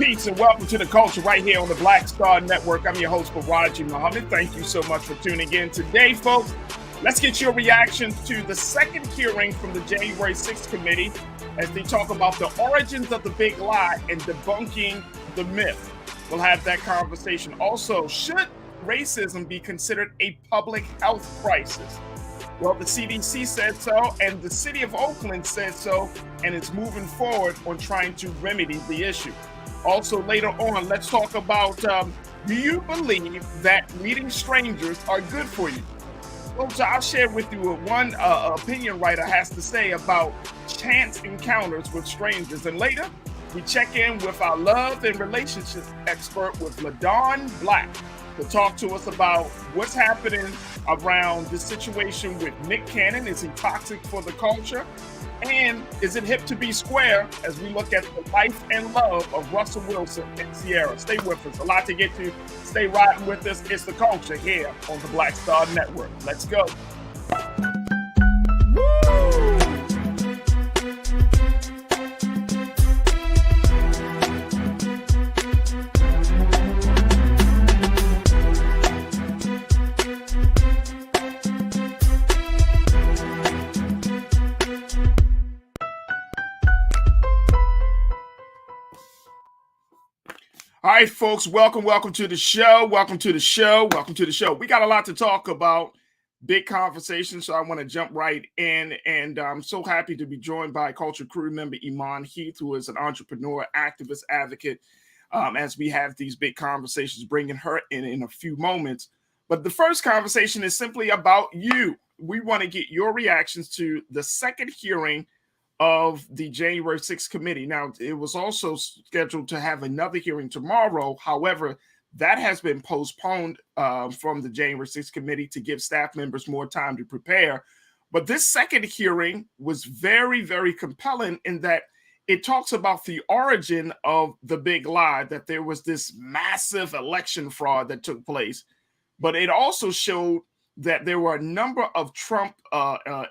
Peace and welcome to The Culture right here on the Black Star Network. I'm your host, Farajii Muhammad. Thank you so much for tuning in today, folks. Let's get your reactions to the second hearing from the January 6th committee as they talk about the origins of the big lie and debunking the myth. We'll have that conversation. Also, should racism be considered a public health crisis? Well, the CDC said so, and the city of Oakland said so, and it's moving forward on trying to remedy the issue. Also, later on, let's talk about, do you believe that meeting strangers are good for you? Well, I'll share with you what one opinion writer has to say about chance encounters with strangers. And later, we check in with our love and relationship expert with LaDawn Black to talk to us about what's happening around this situation with Nick Cannon. Is he toxic for the culture? And is it hip to be square as we look at the life and love of Russell Wilson and Ciara? Stay with us. A lot to get to. Stay riding with us. It's The Culture here on the Black Star Network. Let's go. All right, folks, welcome to the show. Welcome to the show. We got a lot to talk about, big conversation, so I want to jump right in. And I'm so happy to be joined by Culture crew member Iman Heath, who is an entrepreneur, activist, advocate, as we have these big conversations, bringing her in a few moments. But the first conversation is simply about you. We want to get your reactions to the second hearing of the January 6th committee. Now, it was also scheduled to have another hearing tomorrow. However, that has been postponed from the January 6th committee to give staff members more time to prepare. But this second hearing was very, very compelling in that it talks about the origin of the big lie, that there was this massive election fraud that took place. But it also showed that there were a number of Trump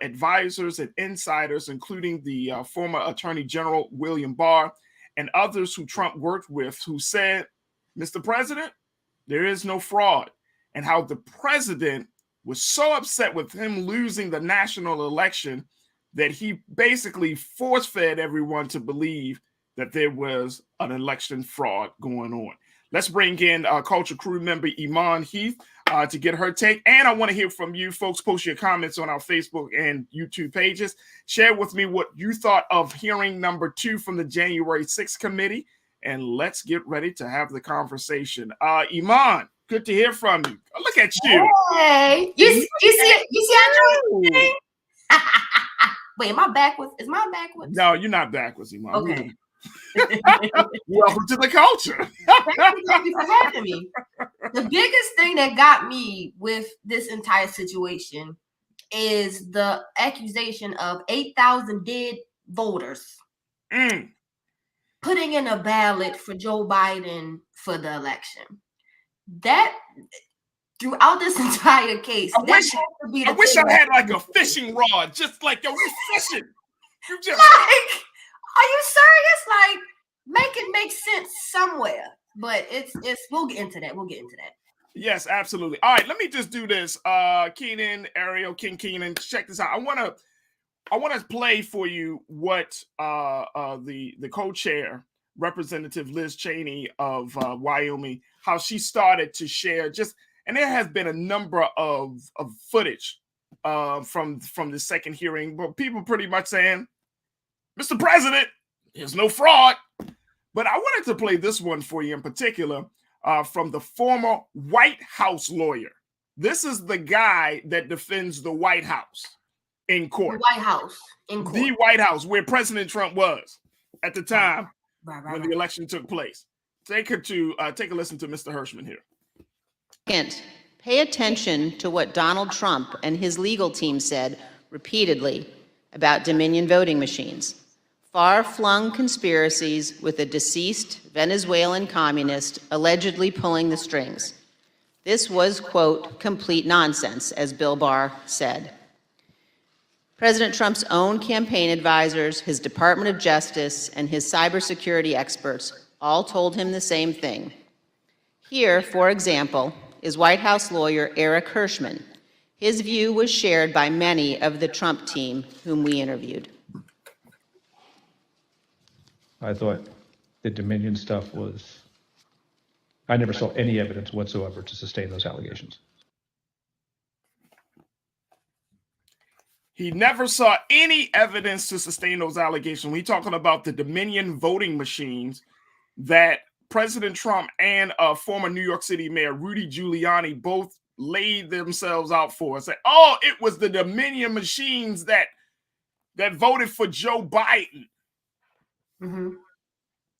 advisors and insiders, including the former Attorney General William Barr and others who Trump worked with, who said, Mr. President, there is no fraud, and how the president was so upset with him losing the national election that he basically force-fed everyone to believe that there was an election fraud going on. Let's bring in Culture crew member Iman Heath to get her take. And I want to hear from you folks. Post your comments on our Facebook and YouTube pages. Share with me what you thought of hearing number 2 from the January 6th committee. And let's get ready to have the conversation. Iman, good to hear from you. Look at you. Hey, you see how I'm Wait, am I backwards? Is mine backwards? No, you're not backwards, Iman. Okay. Welcome to the culture. Thank you for having me. The biggest thing that got me with this entire situation is the accusation of 8,000 dead voters putting in a ballot for Joe Biden for the election. That throughout this entire case, I wish I had like a fishing rod, just like, yo, you fishing. You just like, are you serious? Like, make it make sense somewhere. But it's we'll get into that. Yes, absolutely. All right, let me just do this. Keenan, Ariel, King Keenan, check this out. I want to play for you what the co-chair, Representative Liz Cheney of Wyoming, how she started to share and there has been a number of footage from the second hearing, but people pretty much saying, Mr. President, there's no fraud. But I wanted to play this one for you in particular from the former White House lawyer. This is the guy that defends the White House in court. The White House in court. The White House, where President Trump was at the time when the election took place. Take a listen to Mr. Hirschman here. Second, pay attention to what Donald Trump and his legal team said repeatedly about Dominion voting machines. Far-flung conspiracies with a deceased Venezuelan communist allegedly pulling the strings. This was, quote, complete nonsense, as Bill Barr said. President Trump's own campaign advisors, his Department of Justice, and his cybersecurity experts all told him the same thing. Here, for example, is White House lawyer Eric Hirschman. His view was shared by many of the Trump team whom we interviewed. I thought the Dominion stuff I never saw any evidence whatsoever to sustain those allegations. He never saw any evidence to sustain those allegations. We're talking about the Dominion voting machines that President Trump and former New York City Mayor Rudy Giuliani both laid themselves out for and said, oh, it was the Dominion machines that voted for Joe Biden. Mm-hmm.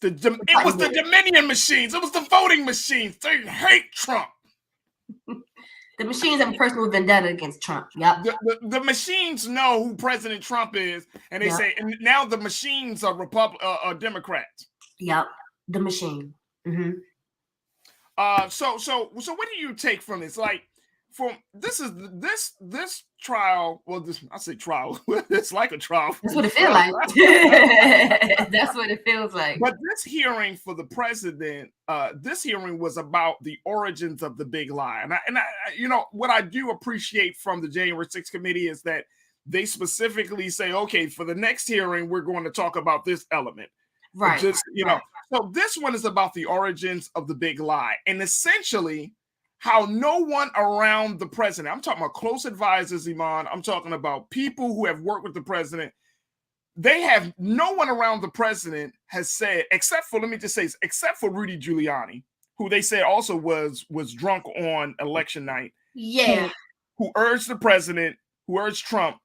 It was the Dominion machines. It was the voting machines. They hate Trump. The machines have a personal vendetta against Trump. Yep. The machines know who President Trump is, and they say, and now the machines are Democrats. Yep. The machine. Mm-hmm. So what do you take from this? Like, from this trial. Well, I say trial. It's like a trial. That's what it feels like. That's what it feels like. But this hearing for the president, this hearing was about the origins of the big lie, and I, you know, what I do appreciate from the January 6th committee is that they specifically say, okay, for the next hearing, we're going to talk about this element. Right. Just, you know, so this one is about the origins of the big lie, and essentially how no one around the president, I'm talking about close advisors, Iman, I'm talking about people who have worked with the president, no one around the president has said, except for Rudy Giuliani, who they said also was drunk on election night. Yeah. Who urged the president, who urged Trump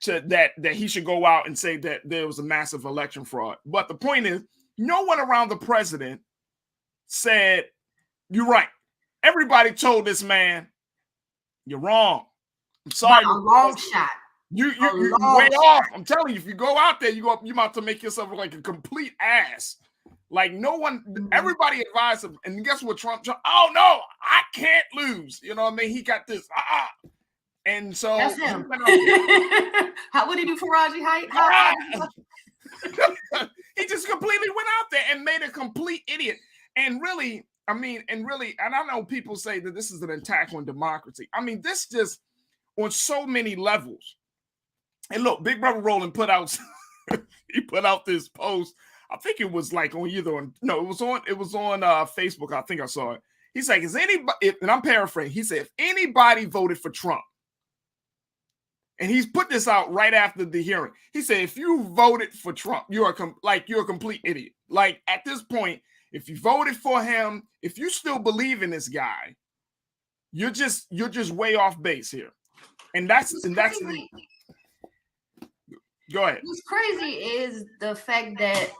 that he should go out and say that there was a massive election fraud. But the point is, no one around the president said, you're right. Everybody told this man, you're wrong. I'm sorry. A long shot. You're way off. I'm telling you, if you go out there, you're about to make yourself look like a complete ass. Like no one, everybody advised him. And guess what Trump, oh no, I can't lose. You know what I mean? He got this. And so that's him. How would he do Farajii? He just completely went out there and made a complete idiot. And really, and I know people say that this is an attack on democracy. I mean, this just on so many levels. And look, Big Brother Roland put out this post. I think it was like it was on Facebook. I think I saw it. He's like, is anybody, and I'm paraphrasing, he said, if anybody voted for Trump, and he's put this out right after the hearing. He said, if you voted for Trump, you're a complete idiot. Like at this point, if you voted for him, if you still believe in this guy, you're just way off base here. And that's go ahead. What's crazy is the fact that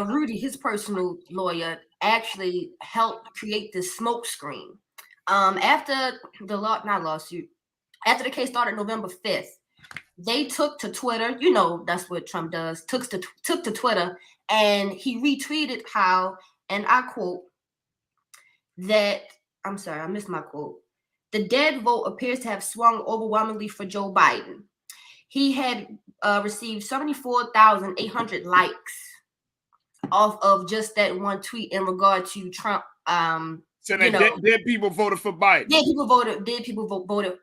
Rudy, his personal lawyer, actually helped create this smoke screen. After after the case started November 5th, they took to Twitter. You know, that's what Trump does. Took to Twitter, and he retweeted how, and I quote, that, I'm sorry, I missed my quote. The dead vote appears to have swung overwhelmingly for Joe Biden. He had received 74,800 likes off of just that one tweet in regard to Trump. So that dead people voted for Biden. Dead people voted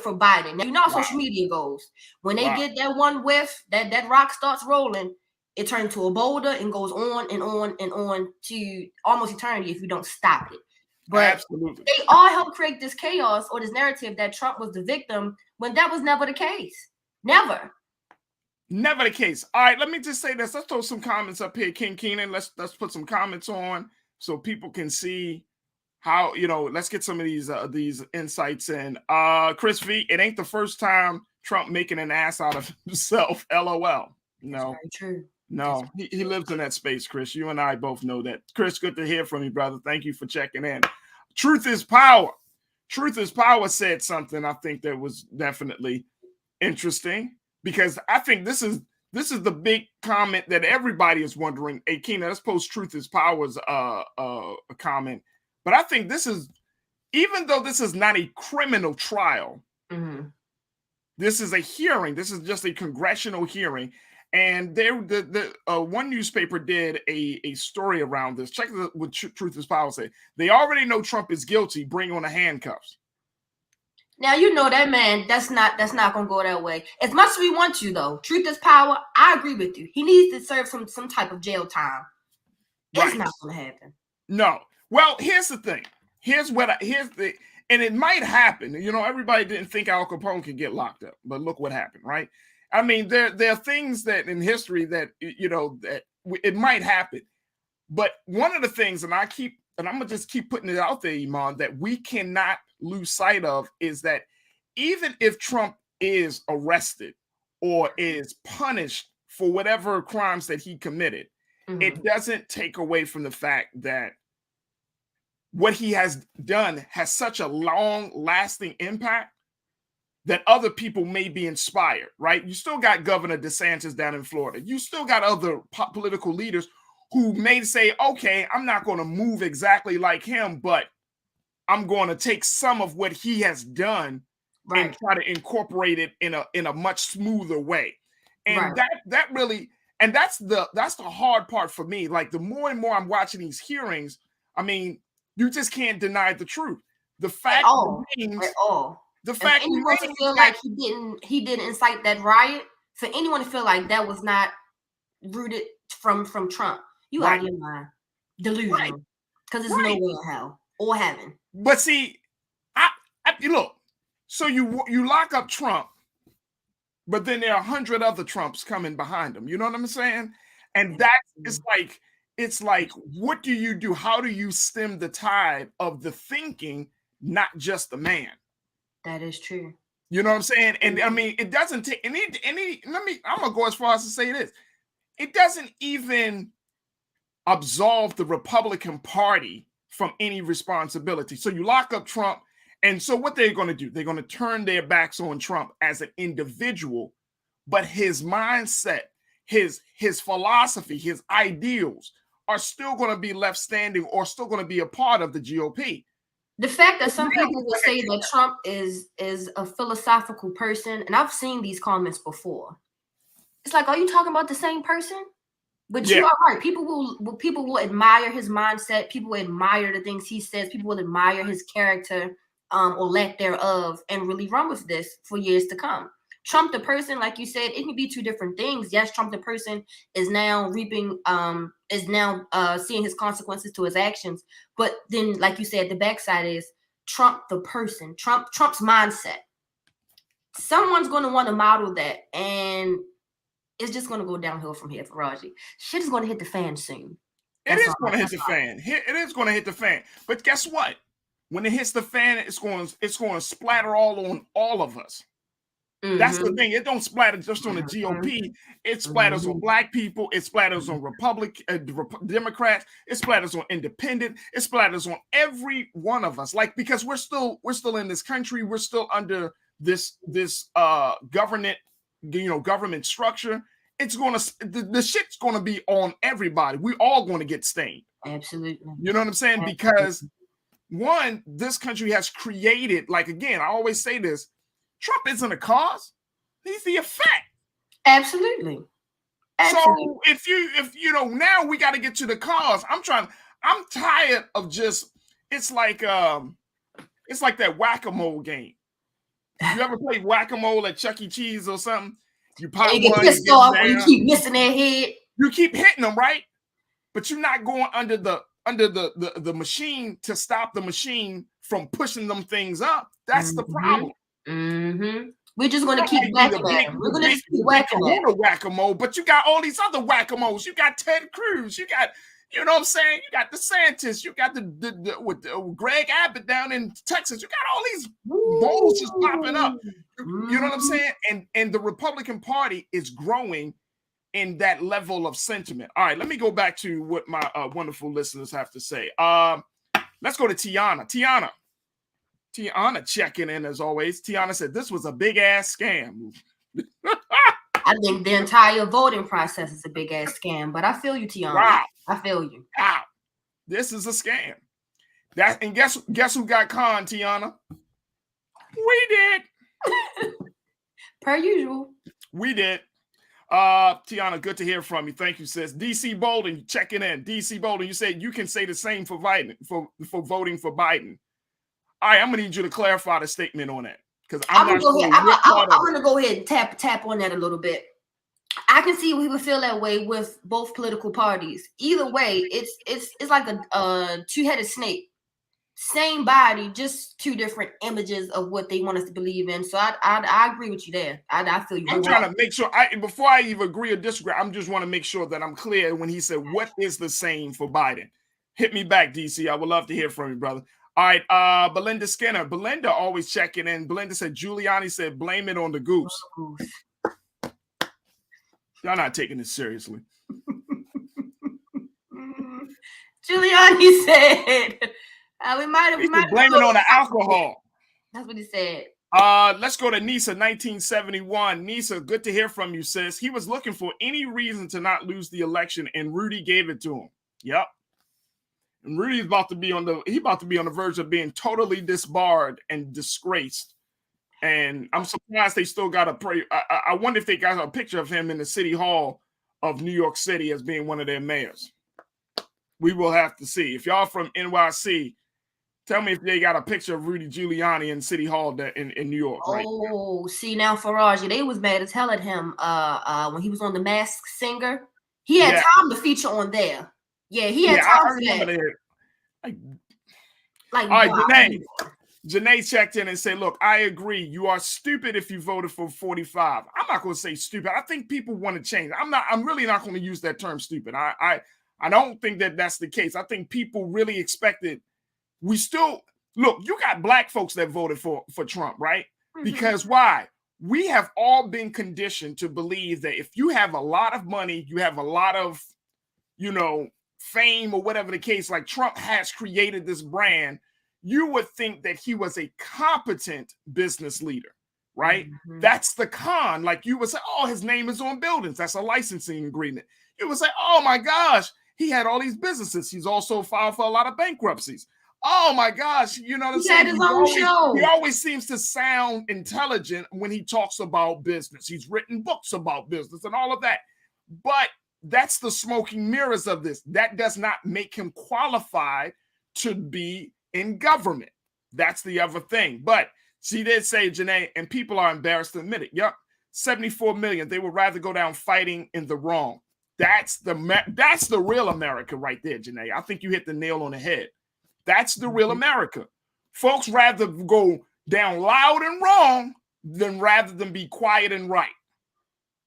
for Biden. Now you know how social media goes. When they get that one whiff, that rock starts rolling, it turns to a boulder and goes on and on and on to almost eternity if you don't stop it. But absolutely, they all helped create this chaos or this narrative that Trump was the victim when that was never the case. Never the case. All right, let me just say this. Let's throw some comments up here, King Keenan. Let's put some comments on so people can see how, let's get some of these insights in. Chris V, it ain't the first time Trump making an ass out of himself. LOL. No. That's very true. No, he lives in that space, Chris. You and I both know that. Chris, good to hear from you, brother. Thank you for checking in. Truth is power. Truth is power said something I think that was definitely interesting, because I think this is the big comment that everybody is wondering. Hey, Keena, let's post Truth is Power's a comment. But I think this is, even though this is not a criminal trial, this is a hearing. This is just a congressional hearing. And one newspaper did a story around this. Check what Truth is Power say. They already know Trump is guilty. Bring on the handcuffs. Now you know that man. That's not gonna go that way. As much as we want you, though, truth is power. I agree with you. He needs to serve some type of jail time. It's not gonna happen. No. Well, here's the thing. And it might happen. You know, everybody didn't think Al Capone could get locked up, but look what happened, right? I mean, there are things that in history that that it might happen. But one of the things, and I'm gonna just keep putting it out there, Iman, that we cannot lose sight of is that even if Trump is arrested or is punished for whatever crimes that he committed, it doesn't take away from the fact that what he has done has such a long-lasting impact that other people may be inspired, right? You still got Governor DeSantis down in Florida. You still got other political leaders who may say, okay, I'm not going to move exactly like him, but I'm going to take some of what he has done and try to incorporate it in a much smoother way. And that really, and that's the hard part for me. Like, the more and more I'm watching these hearings, I mean, you just can't deny the truth. The fact remains, the fact anyone to feel like he didn't incite that riot, for anyone to feel like that was not rooted from Trump, you out of your mind, delusional, because there's no way in hell or heaven. But see, I look. So you lock up Trump, but then there are 100 other Trumps coming behind him. You know what I'm saying? And it's like, what do you do? How do you stem the tide of the thinking, not just the man? That is true. You know what I'm saying? And I mean, it doesn't take any. I'm gonna go as far as to say this: it doesn't even absolve the Republican Party from any responsibility. So you lock up Trump, and so what they're going to do? They're going to turn their backs on Trump as an individual, but his mindset, his philosophy, his ideals are still going to be left standing or still going to be a part of the GOP. The fact that some people will say that Trump is a philosophical person, and I've seen these comments before. It's like, are you talking about the same person? But you are right. People will admire his mindset. People will admire the things he says. People will admire his character or lack thereof, and really run with this for years to come. Trump the person, like you said, it can be two different things. Yes, Trump the person is now reaping, seeing his consequences to his actions. But then, like you said, the backside is Trump the person, Trump's mindset. Someone's going to want to model that, and it's just going to go downhill from here, Farajii. Shit is going to hit the fan soon. It is going to hit the fan. It is going to hit the fan. But guess what? When it hits the fan, it's going to splatter all on all of us. That's the thing. It don't splatter just on the GOP. It splatters on Black people. It splatters on Democrats. It splatters on independent. It splatters on every one of us. Like, because we're still in this country. We're still under this government structure. It's going to the shit's going to be on everybody. We're all going to get stained. Absolutely. You know what I'm saying? Because one, this country has created, like, again, I always say this. Trump isn't a cause; he's the effect. Absolutely. So if now we got to get to the cause. I'm tired of just. It's like that whack-a-mole game. You ever played whack-a-mole at Chuck E. Cheese or something? You pop one, get pissed off, and you keep missing their head. You keep hitting them, right? But you're not going under the machine to stop the machine from pushing them things up. That's the problem. We're just going to keep whacking them. We're going to keep whacking them. Whack-a-mole, but you got all these other whack-a-moles. You got Ted Cruz. You got, you know what I'm saying? You got DeSantis. You got the Greg Abbott down in Texas. You got all these bowls just popping up. You know what I'm saying? And the Republican Party is growing in that level of sentiment. All right, let me go back to what my wonderful listeners have to say. Let's go to Tiana. Tiana checking in as always. Tiana said this was a big ass scam. I think the entire voting process is a big ass scam, but I feel you, Tiana. Wow. I feel you. Wow. This is a scam. And guess who got conned, Tiana? We did. Per usual. We did. Tiana, good to hear from you. Thank you, sis. DC Bolden checking in. DC Bolden, you said you can say the same for Biden, for voting for Biden. All right, I'm gonna need you to clarify the statement on that, because I'm not sure. I'm gonna go ahead and tap on that a little bit. I can see we would feel that way with both political parties. Either way, it's like a two-headed snake. Same body, just two different images of what they want us to believe in. So I agree with you there. I feel you. I'm trying to make sure before I even agree or disagree, I just want to make sure that I'm clear when he said what is the same for Biden. Hit me back, DC. I would love to hear from you, brother. All right, Belinda Skinner. Belinda always checking in. Belinda said Giuliani said blame it on the goose. Y'all not taking this seriously. Giuliani said we might blame it on the alcohol. That's what he said. Let's go to Nisa, 1971. Nisa, good to hear from you, sis. He was looking for any reason to not lose the election, and Rudy gave it to him. Yep. And Rudy's about to be on the verge of being totally disbarred and disgraced. And I'm surprised they still got I wonder if they got a picture of him in the city hall of New York City as being one of their mayors. We will have to see. If y'all from NYC, tell me if they got a picture of Rudy Giuliani in City Hall in New York. Right? Oh, see now, Farajii, they was mad as hell at him when he was on The Masked Singer. He had time to feature on there. Yeah, he had time for that. All right, Janae checked in and said, look, I agree. You are stupid if you voted for 45. I'm not going to say stupid. I think people want to change. I'm really not going to use that term stupid. I don't think that that's the case. I think people really expected. We still look, you got black folks that voted for Trump, right? Mm-hmm. Because why? We have all been conditioned to believe that if you have a lot of money, you have a lot of, fame or whatever the case, like Trump has created this brand, you would think that he was a competent business leader, right? Mm-hmm. That's the con. Like you would say, oh, his name is on buildings. That's a licensing agreement. You would say, oh my gosh, he had all these businesses. He's also filed for a lot of bankruptcies. Oh my gosh, you know what I'm saying? He always seems to sound intelligent when he talks about business. He's written books about business and all of that. But that's the smoking mirrors of this. That does not make him qualified to be in government. That's the other thing. But she did say, Janae, and people are embarrassed to admit it. Yep, 74 million. They would rather go down fighting in the wrong. That's the real America right there, Janae. I think you hit the nail on the head. That's the real America. Folks rather go down loud and wrong rather than be quiet and right.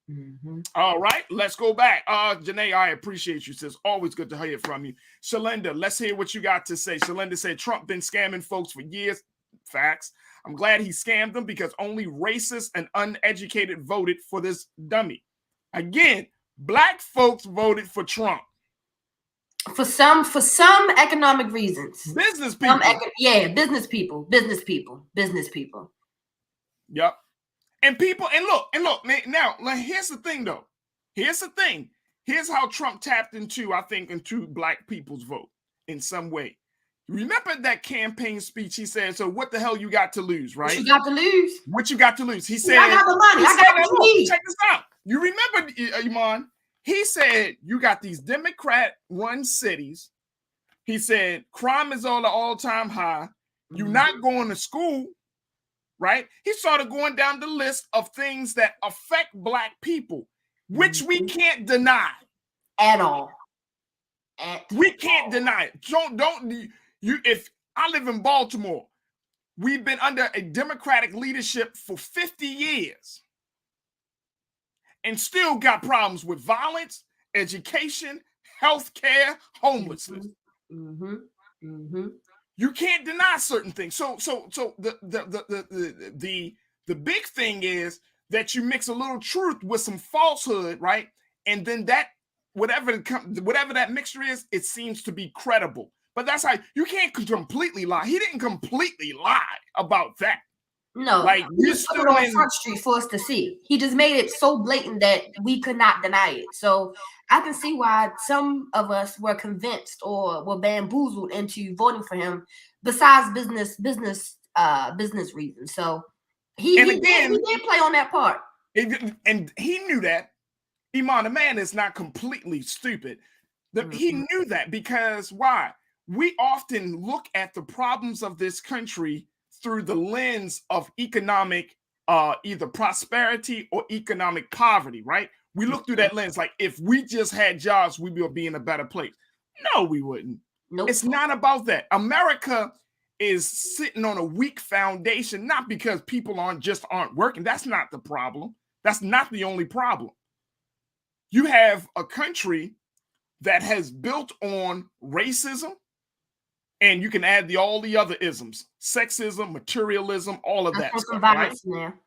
Mm-hmm. All right, let's go back. Janae, I appreciate you, sis. Always good to hear from you. Shalinda, let's hear what you got to say. Shalinda said Trump been scamming folks for years. Facts. I'm glad he scammed them because only racist and uneducated voted for this dummy. Again, black folks voted for Trump. For some economic reasons. Business people. Business people. Yep. And people, and look, now, here's the thing, though. Here's the thing. Here's how Trump tapped into black people's vote in some way. Remember that campaign speech he said, so what the hell you got to lose, right? What you got to lose? What you got to lose? He said, I got the money. Check this out. You remember, Iman? He said, you got these Democrat-run cities. He said, crime is on the all-time high. You're not going to school. Right? He started going down the list of things that affect black people, which we can't deny at all. We can't deny it. If I live in Baltimore, we've been under a Democratic leadership for 50 years and still got problems with violence, education, healthcare, homelessness. Mm-hmm. Mm-hmm. You can't deny certain things. So the big thing is that you mix a little truth with some falsehood, right? And then that whatever that mixture is, it seems to be credible. But that's how you can't completely lie. He didn't completely lie about that. No, like you put it on Front Street for us to see. He just made it so blatant that we could not deny it. So I can see why some of us were convinced or were bamboozled into voting for him. Besides business reasons. So he did play on that part, and he knew that. Iman, the man is not completely stupid. He knew that, because why? We often look at the problems of this country through the lens of economic either prosperity or economic poverty, right? We look through that lens like, if we just had jobs, we would be in a better place. No, we wouldn't. Nope. It's not about that. America is sitting on a weak foundation, not because people aren't working. That's not the problem. That's not the only problem. You have a country that has built on racism, and you can add all the other isms, sexism, materialism, all of that stuff, violence, right? in there.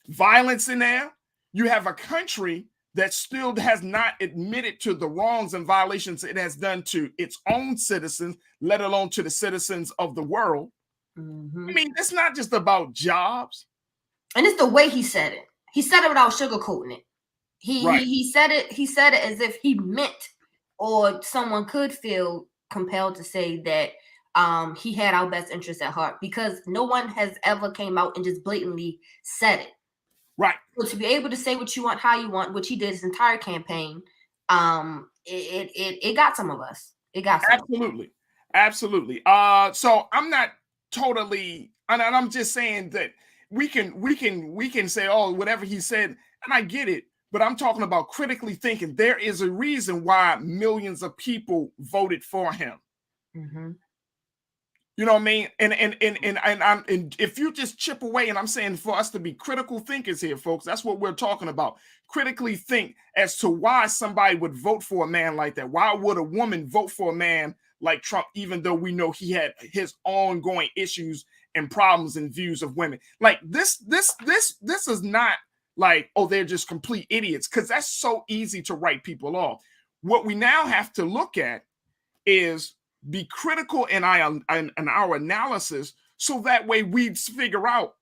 Violence in there. You have a country that still has not admitted to the wrongs and violations it has done to its own citizens, let alone to the citizens of the world. I mean, it's not just about jobs. And it's the way he said it. He said it without sugarcoating it. He said it as if he meant, or someone could feel compelled to say that he had our best interests at heart, because no one has ever came out and just blatantly said it. Right. So to be able to say what you want, how you want, which he did his entire campaign, it got some of us. It got some. Absolutely. So I'm not totally, and I'm just saying that we can say, oh, whatever he said, and I get it, but I'm talking about critically thinking. There is a reason why millions of people voted for him. You know what I mean? And if you just chip away, and I'm saying for us to be critical thinkers here, folks, that's what we're talking about. Critically think as to why somebody would vote for a man like that. Why would a woman vote for a man like Trump, even though we know he had his ongoing issues and problems and views of women? Like this is not like, oh, they're just complete idiots, because that's so easy to write people off. What we now have to look at is be critical in our analysis, so that way we figure out,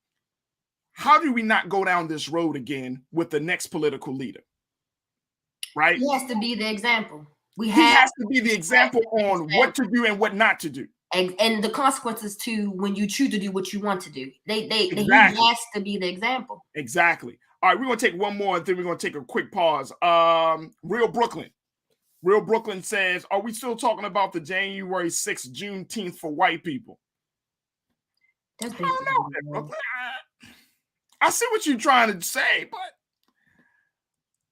how do we not go down this road again with the next political leader? Right? He has to be the example. He has to be the example on what to do and what not to do. And the consequences to when you choose to do what you want to do. Exactly. He has to be the example. Exactly. All right, we're going to take one more, and then we're going to take a quick pause. Real Brooklyn says, are we still talking about the January 6th, Juneteenth for white people? That's I don't know, Brooklyn. I see what you're trying to say, but,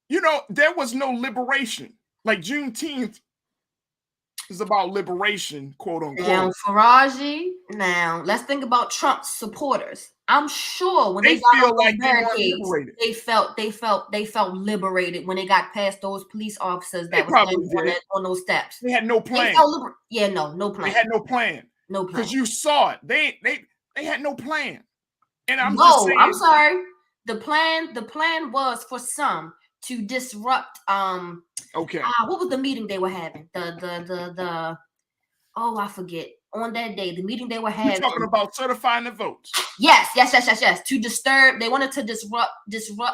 you know, there was no liberation. Like, Juneteenth is about liberation, quote unquote. Now, Farajii, let's think about Trump's supporters. I'm sure when they got feel on like barricades, they felt liberated when they got past those police officers that were standing on those steps. They had no plan. No plan. They had no plan. No plan. Because you saw it. They had no plan. And I'm sorry. The plan was for some to disrupt. Okay. What was the meeting they were having? I forget. On that day, the meeting they were having. You're talking about certifying the votes. Yes. To disturb. They wanted to disrupt the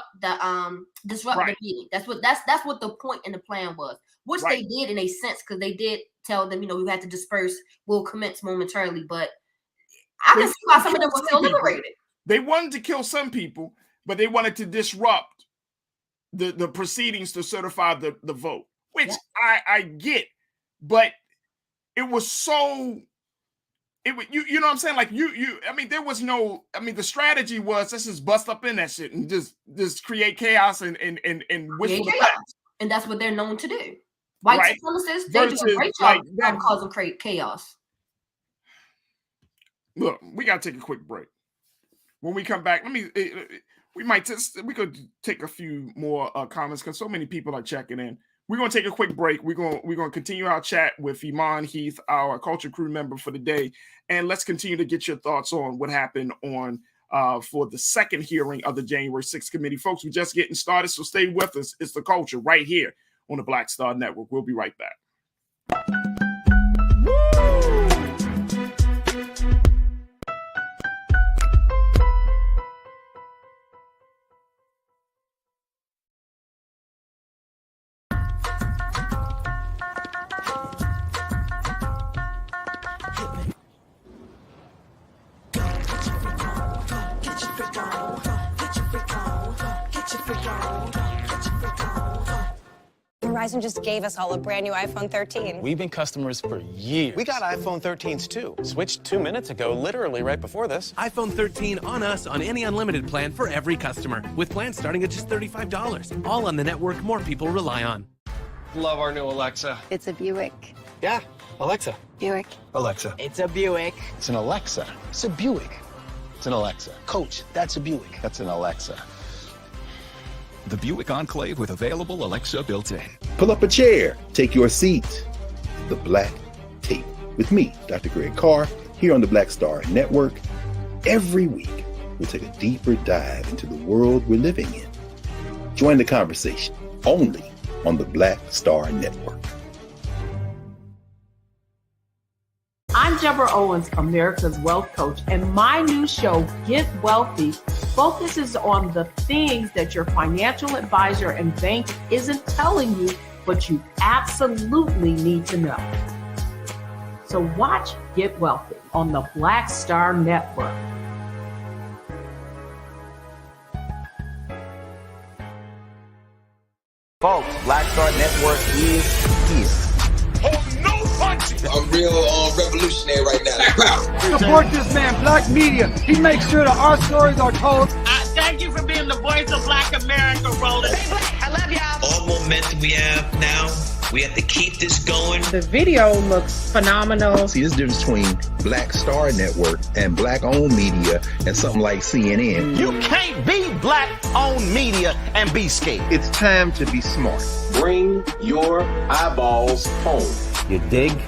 meeting. That's what the point in the plan was. Which they did in a sense, because they did tell them, you had to disperse. We'll commence momentarily. But I can see why some of them were still liberated. They wanted to kill some people, but they wanted to disrupt the proceedings to certify the vote, which I get, but it was so. You know what I'm saying? Like there was no. The strategy was, let's just bust up in that shit and just create chaos and whistle the facts. And that's what they're known to do. White supremacists, they do a great job of causing chaos. Look, we gotta take a quick break. When we come back, we could take a few more comments, because so many people are checking in. We're going to take a quick break. We're going to continue our chat with Iman Heath, our culture crew member for the day, and let's continue to get your thoughts on what happened on for the second hearing of the January 6th committee. Folks, we're just getting started, so stay with us. It's The Culture right here on the Black Star Network. We'll be right back. Verizon just gave us all a brand new iPhone 13. We've been customers for years. We got iPhone 13s too. Switched 2 minutes ago, literally right before this. iPhone 13 on us on any unlimited plan for every customer, with plans starting at just $35. All on the network more people rely on. Love our new Alexa. It's a Buick. Yeah, Alexa. Buick. Alexa. It's a Buick. It's an Alexa. It's a Buick. It's an Alexa. Coach, that's a Buick. That's an Alexa. The Buick Enclave with available Alexa built-in. Pull up a chair. Take your seat. The Black Tape. With me, Dr. Greg Carr, here on the Black Star Network. Every week, we'll take a deeper dive into the world we're living in. Join the conversation only on the Black Star Network. I'm Deborah Owens, America's Wealth Coach, and my new show, Get Wealthy, focuses on the things that your financial advisor and bank isn't telling you, but you absolutely need to know. So watch Get Wealthy on the Black Star Network. Folks, Black Star Network is here. I'm real revolutionary right now. Support this man, Black Media. He makes sure that our stories are told. Thank you for being the voice of Black America, Roland. Hey, Black, I love y'all. All momentum we have now, we have to keep this going. The video looks phenomenal. See, this difference between Black Star Network and Black-owned media and something like CNN. You can't be Black-owned media and be scared. It's time to be smart. Bring your eyeballs home. You dig?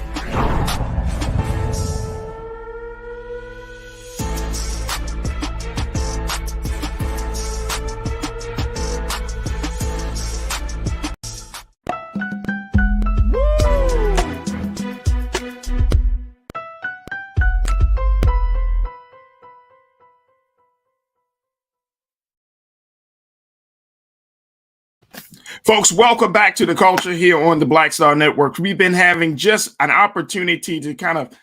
Folks, welcome back to The Culture here on the Black Star Network. We've been having just an opportunity to kind of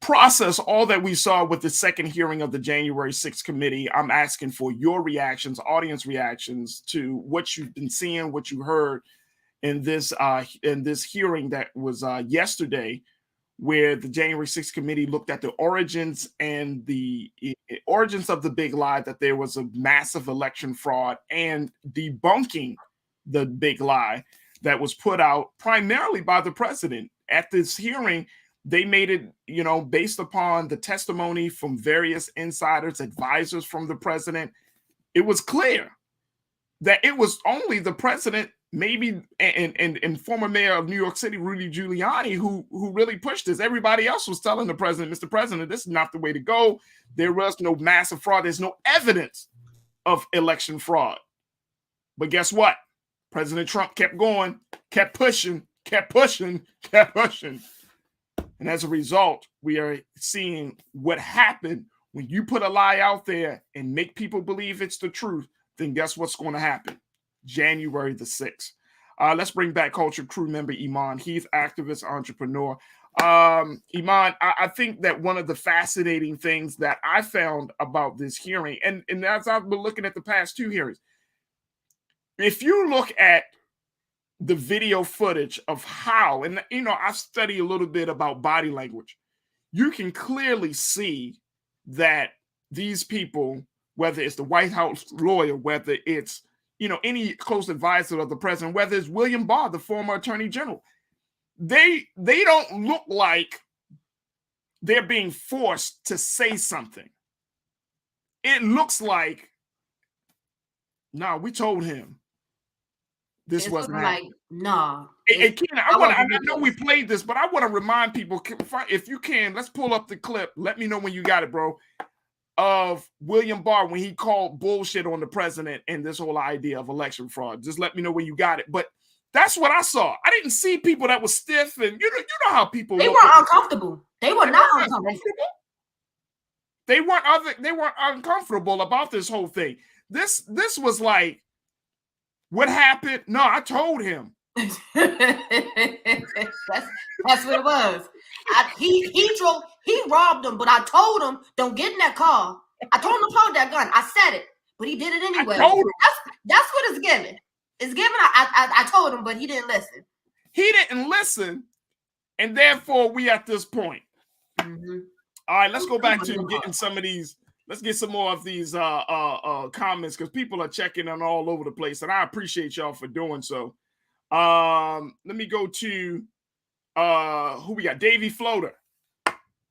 process all that we saw with the second hearing of the January 6th committee. I'm asking for your reactions, audience reactions to what you've been seeing, what you heard in this hearing that was yesterday, where the January 6th committee looked at the origins and the origins of the big lie that there was a massive election fraud and debunking the big lie that was put out primarily by the president. At this hearing, they made it, based upon the testimony from various insiders, advisors from the president. It was clear that it was only the president, maybe, and former mayor of New York City, Rudy Giuliani, who really pushed this. Everybody else was telling the president, Mr. President, this is not the way to go. There was no massive fraud. There's no evidence of election fraud. But guess what? President Trump kept going, kept pushing. And as a result, we are seeing what happened when you put a lie out there and make people believe it's the truth. Then guess what's going to happen? January the 6th. Let's bring back Culture Crew member Iman Heath, activist, entrepreneur. Iman, I think that one of the fascinating things that I found about this hearing, and as I've been looking at the past two hearings, if you look at the video footage of how, and I study a little bit about body language, you can clearly see that these people, whether it's the White House lawyer, whether it's any close advisor of the president, whether it's William Barr, the former attorney general, they don't look like they're being forced to say something. It looks like, no, we told him this wasn't like, nah. And Ken, I know we played this, but I want to remind people, if you can, let's pull up the clip. Let me know when you got it, bro, of William Barr when he called bullshit on the president and this whole idea of election fraud. Just let me know when you got it. But that's what I saw. I didn't see people that were stiff, and you know how people they were uncomfortable. They were not uncomfortable. They weren't uncomfortable about this whole thing. This was like, what happened? No, I told him. That's what it was. He robbed him, but I told him, don't get in that car. I told him to hold that gun. I said it, but he did it anyway. I told him. That's what it's giving. It's given. I told him, but he didn't listen. He didn't listen, and therefore we at this point. Mm-hmm. All right, let's go back to getting some of these. Let's get some more of these comments because people are checking in all over the place, and I appreciate y'all for doing so. Let me go to who we got. Davey Floater.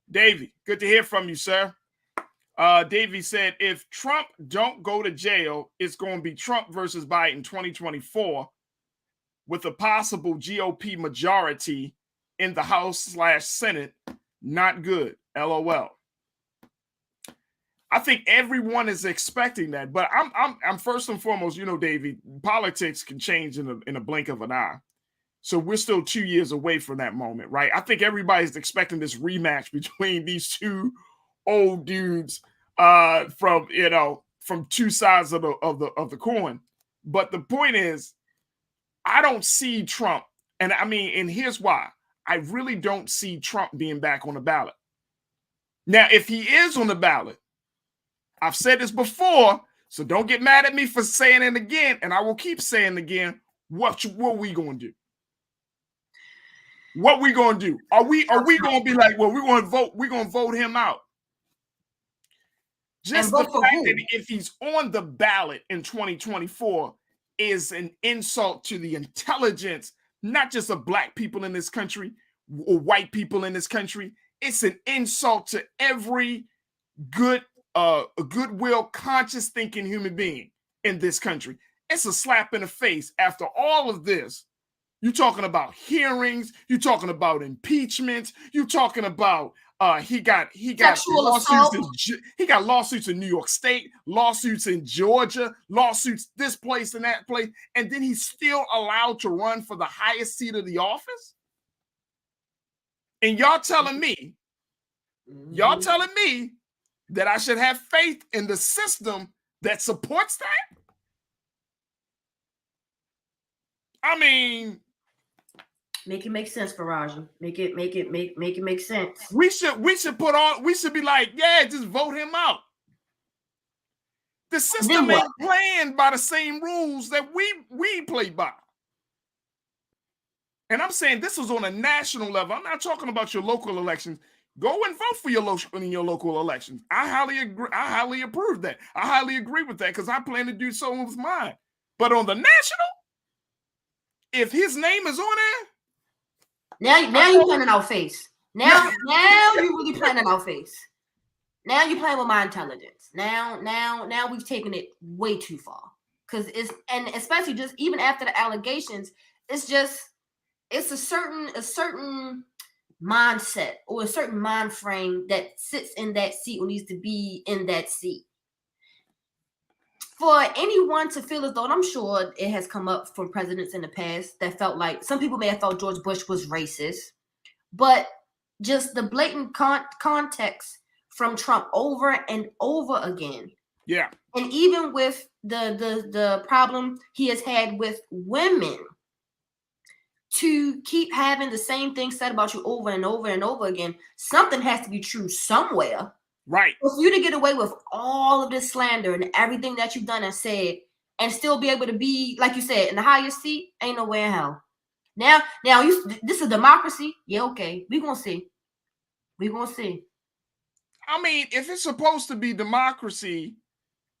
Davey, good to hear from you, sir. Davey said, if Trump don't go to jail, it's going to be Trump versus Biden 2024 with a possible GOP majority in the House/Senate. Not good. LOL. I think everyone is expecting that, but I'm first and foremost, you know, Davey, politics can change in a blink of an eye. So we're still 2 years away from that moment, right? I think everybody's expecting this rematch between these two old dudes from two sides of the coin. But the point is, I don't see Trump, and here's why. I really don't see Trump being back on the ballot. Now, if he is on the ballot, I've said this before, so don't get mad at me for saying it again, and I will keep saying it again. What we gonna do? What we gonna do? Are we gonna be like, well, we're gonna vote him out? Just the fact that if he's on the ballot in 2024 is an insult to the intelligence, not just of black people in this country or white people in this country. It's an insult to every goodwill, conscious thinking human being in this country. It's a slap in the face. After all of this, you're talking about hearings, you're talking about impeachments, you're talking about he got lawsuits in New York State, lawsuits in Georgia, lawsuits this place and that place, and then he's still allowed to run for the highest seat of the office. And y'all telling me that I should have faith in the system that supports that? I mean, make it make sense, Farajii. Make it make sense. We should be like, yeah, just vote him out. The system ain't playing by the same rules that we play by. And I'm saying this is on a national level. I'm not talking about your local elections. Go and vote for your local elections. I highly approve that. I highly agree with that because I plan to do so with mine. But on the national, if his name is on there, now you're playing in our face. Now you really playing in our face. Now you're playing with my intelligence. Now we've taken it way too far. And especially just even after the allegations, it's a certain mindset or a certain mind frame that sits in that seat or needs to be in that seat. For anyone to feel as though, and I'm sure it has come up from presidents in the past that felt like, some people may have thought George Bush was racist, but just the blatant context from Trump over and over again. Yeah. And even with the problem he has had with women, to keep having the same thing said about you over and over and over again, something has to be true somewhere. Right. For you to get away with all of this slander and everything that you've done and said, and still be able to be, like you said, in the highest seat, ain't nowhere in hell. Now, this is democracy. Yeah, okay. We're gonna see. I mean, if it's supposed to be democracy,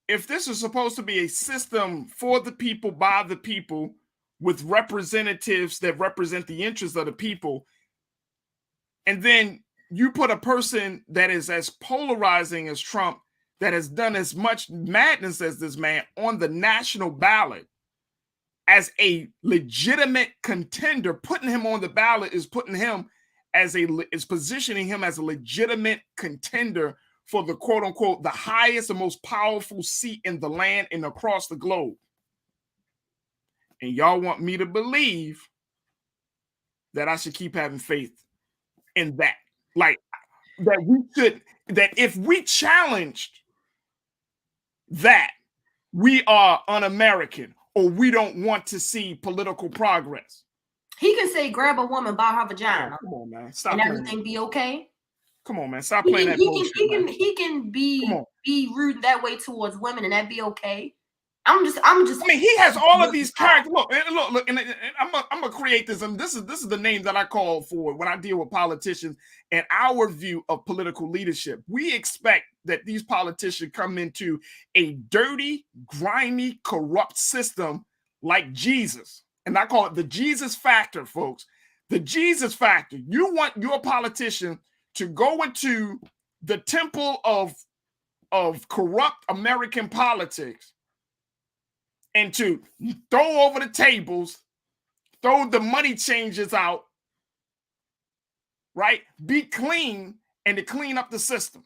if this is supposed to be a system for the people, by the people, with representatives that represent the interests of the people, and then you put a person that is as polarizing as Trump, that has done as much madness as this man on the national ballot as a legitimate contender. Putting him on the ballot is positioning him as a legitimate contender for the quote unquote the highest and most powerful seat in the land and across the globe. And y'all want me to believe that I should keep having faith in that. Like that if we challenged that, we are un-American or we don't want to see political progress. He can say grab a woman by her vagina. Come on, man. Stop and playing everything that. Be okay. Come on, man. Stop playing that bullshit. He can be rude that way towards women and that be okay. I'm just. I mean, he has all of these characters. Look, and I'm gonna create this, and this is the name that I call for when I deal with politicians and our view of political leadership. We expect that these politicians come into a dirty, grimy, corrupt system like Jesus, and I call it the Jesus factor, folks. The Jesus factor. You want your politician to go into the temple of corrupt American politics and to throw over the tables, throw the money changers out, right? Be clean and to clean up the system.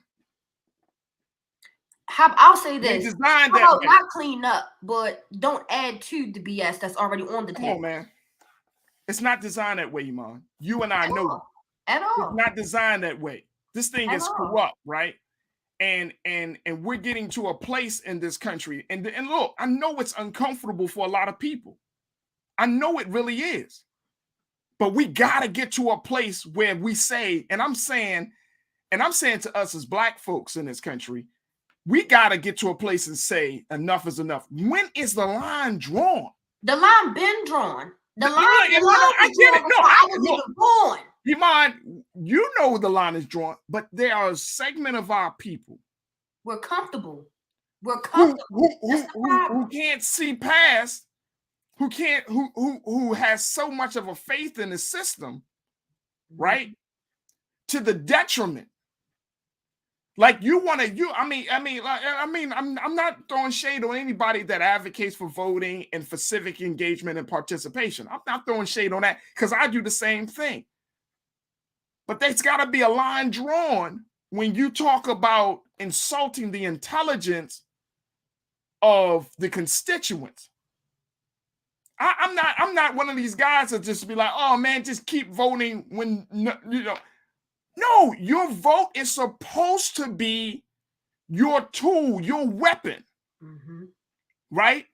I'll say this. Designed How that about way. not clean up, but don't add to the BS that's already on the table. Come on, man. It's not designed that way, Iman. You and I know at all. It's not designed that way. This thing is corrupt, right? And we're getting to a place in this country. And look, I know it's uncomfortable for a lot of people. I know it really is. But we gotta get to a place where we say, and I'm saying to us as black folks in this country, we gotta get to a place and say enough is enough. When is the line drawn? The line been drawn. The line. I get it. No, I was even born. Iman, you know the line is drawn, but there are a segment of our people. We're comfortable. We're comfortable. Who can't see past, who has so much of a faith in the system, right? To the detriment. Like I'm not throwing shade on anybody that advocates for voting and for civic engagement and participation. I'm not throwing shade on that because I do the same thing. But there's got to be a line drawn when you talk about insulting the intelligence of the constituents. I'm not one of these guys that just be like, oh man, just keep voting when No, your vote is supposed to be your tool, your weapon, right?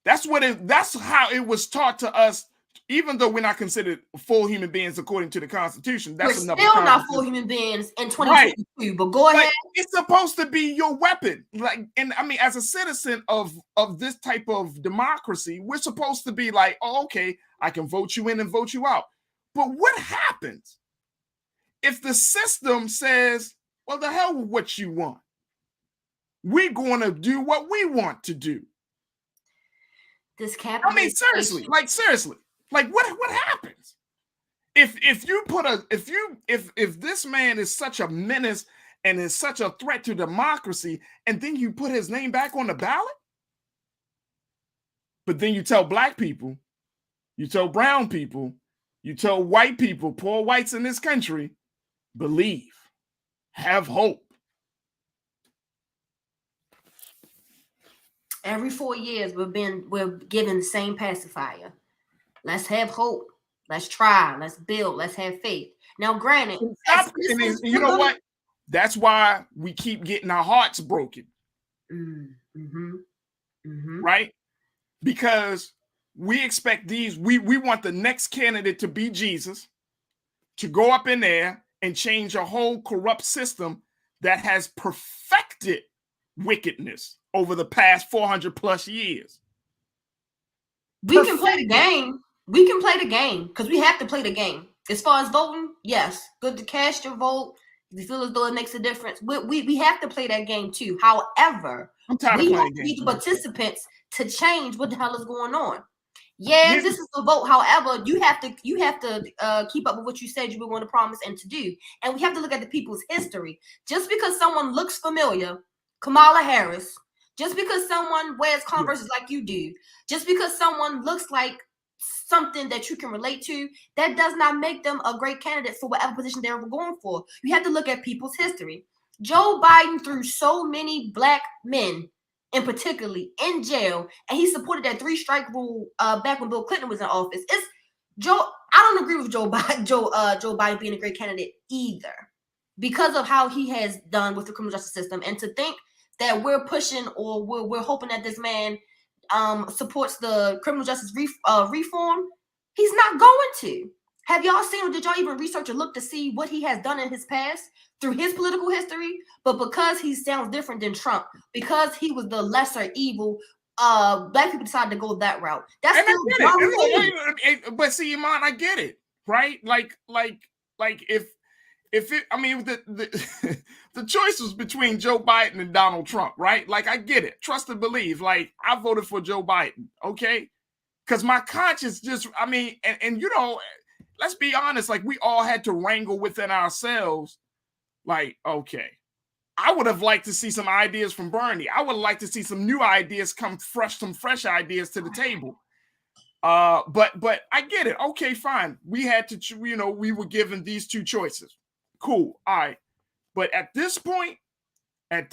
That's how it was taught to us. Even though we're not considered full human beings according to the Constitution, we're still not full human beings in 2022. Right. But go ahead. It's supposed to be your weapon. Like, and I mean, as a citizen of this type of democracy, we're supposed to be like, oh, okay, I can vote you in and vote you out. But what happens if the system says, well, the hell with what you want? We're going to do what we want to do. This capital. I mean, seriously. Like what happens if this man is such a menace and is such a threat to democracy, and then you put his name back on the ballot? But then you tell black people, you tell brown people, you tell white people, poor whites in this country, believe, have hope. Every 4 years we're given the same pacifier. Let's have hope. Let's try. Let's build. Let's have faith. Now, granted, you know what? That's why we keep getting our hearts broken. Right? Because we expect we want the next candidate to be Jesus, to go up in there and change a whole corrupt system that has perfected wickedness over the past 400 plus years. We can play the game. We can play the game because we have to play the game. As far as voting, yes, good to cast your vote. If you feel as though it makes a difference, we have to play that game too. However, we have to be the participants to change what the hell is going on. Yeah, this is the vote. However, you have to keep up with what you said you were going to promise and to do. And we have to look at the people's history. Just because someone looks familiar, Kamala Harris, just because someone wears Converse like you do, just because someone looks like something that you can relate to, that does not make them a great candidate for whatever position they're going for. You have to look at people's history. Joe Biden threw so many black men, in particularly, in jail, and he supported that 3-strike rule back when Bill Clinton was in office. I don't agree with Joe Biden being a great candidate either, because of how he has done with the criminal justice system. And to think that we're pushing or we're hoping that this man supports the criminal justice reform, he's not going to. Have y'all seen, or did y'all even research or look to see what he has done in his past through his political history? But because he sounds different than Trump, because he was the lesser evil black people decided to go that route. That's and still I get it. But see, Iman, I get it, right? Like if it, I mean, the choice was between Joe Biden and Donald Trump, right? Like, I get it. Trust and believe. Like, I voted for Joe Biden, okay? Because my conscience just, I mean, and you know, let's be honest, like, we all had to wrangle within ourselves. Like, okay, I would have liked to see some ideas from Bernie. I would like to see some new ideas come some fresh ideas to the table. But I get it. Okay, fine. We had to, you know, we were given these two choices. Cool. All right. But at this point, I'm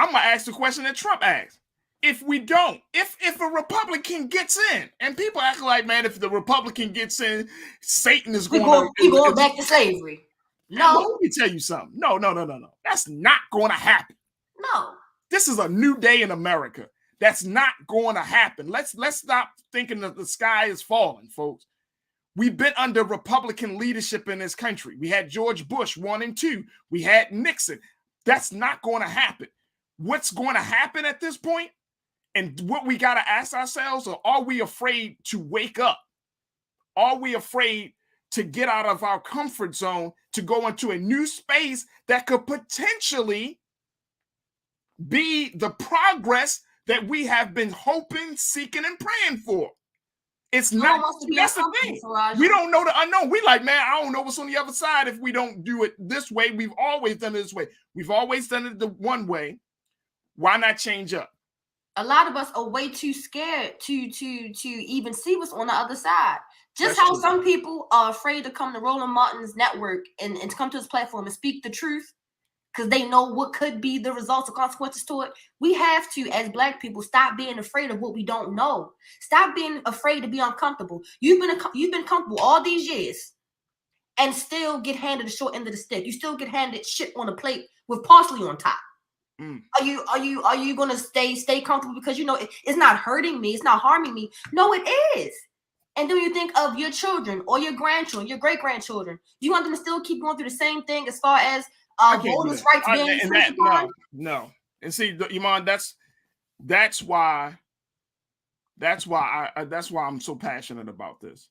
gonna ask the question that Trump asked. If we don't, if a Republican gets in, and people act like, man, if the Republican gets in, Satan is going going back to slavery. No. Let me tell you something. No. That's not going to happen. No. This is a new day in America. That's not going to happen. Let's stop thinking that the sky is falling, folks. We've been under Republican leadership in this country. We had George Bush 1 and 2. We had Nixon. That's not going to happen. What's going to happen at this point? And what we got to ask ourselves, are we afraid to wake up? Are we afraid to get out of our comfort zone, to go into a new space that could potentially be the progress that we have been hoping, seeking, and praying for? It's not. That's the thing. We don't know the unknown. We like, man, I don't know what's on the other side if we don't do it this way. We've always done it this way. We've always done it the one way. Why not change up? A lot of us are way too scared to even see what's on the other side. Just That's how true. Some people are afraid to come to Roland Martin's network and to come to his platform and speak the truth because they know what could be the results or consequences to it. We have to, as Black people, stop being afraid of what we don't know. Stop being afraid to be uncomfortable. You've been comfortable all these years and still get handed the short end of the stick. You still get handed shit on a plate with parsley on top. Are you gonna stay comfortable because you know it's not hurting me, it's not harming me? No, it is. And then you think of your children or your grandchildren, your great grandchildren. Do you want them to still keep going through the same thing as far as voters' rights being infringed upon? No. And see, Iman, that's why I'm so passionate about this.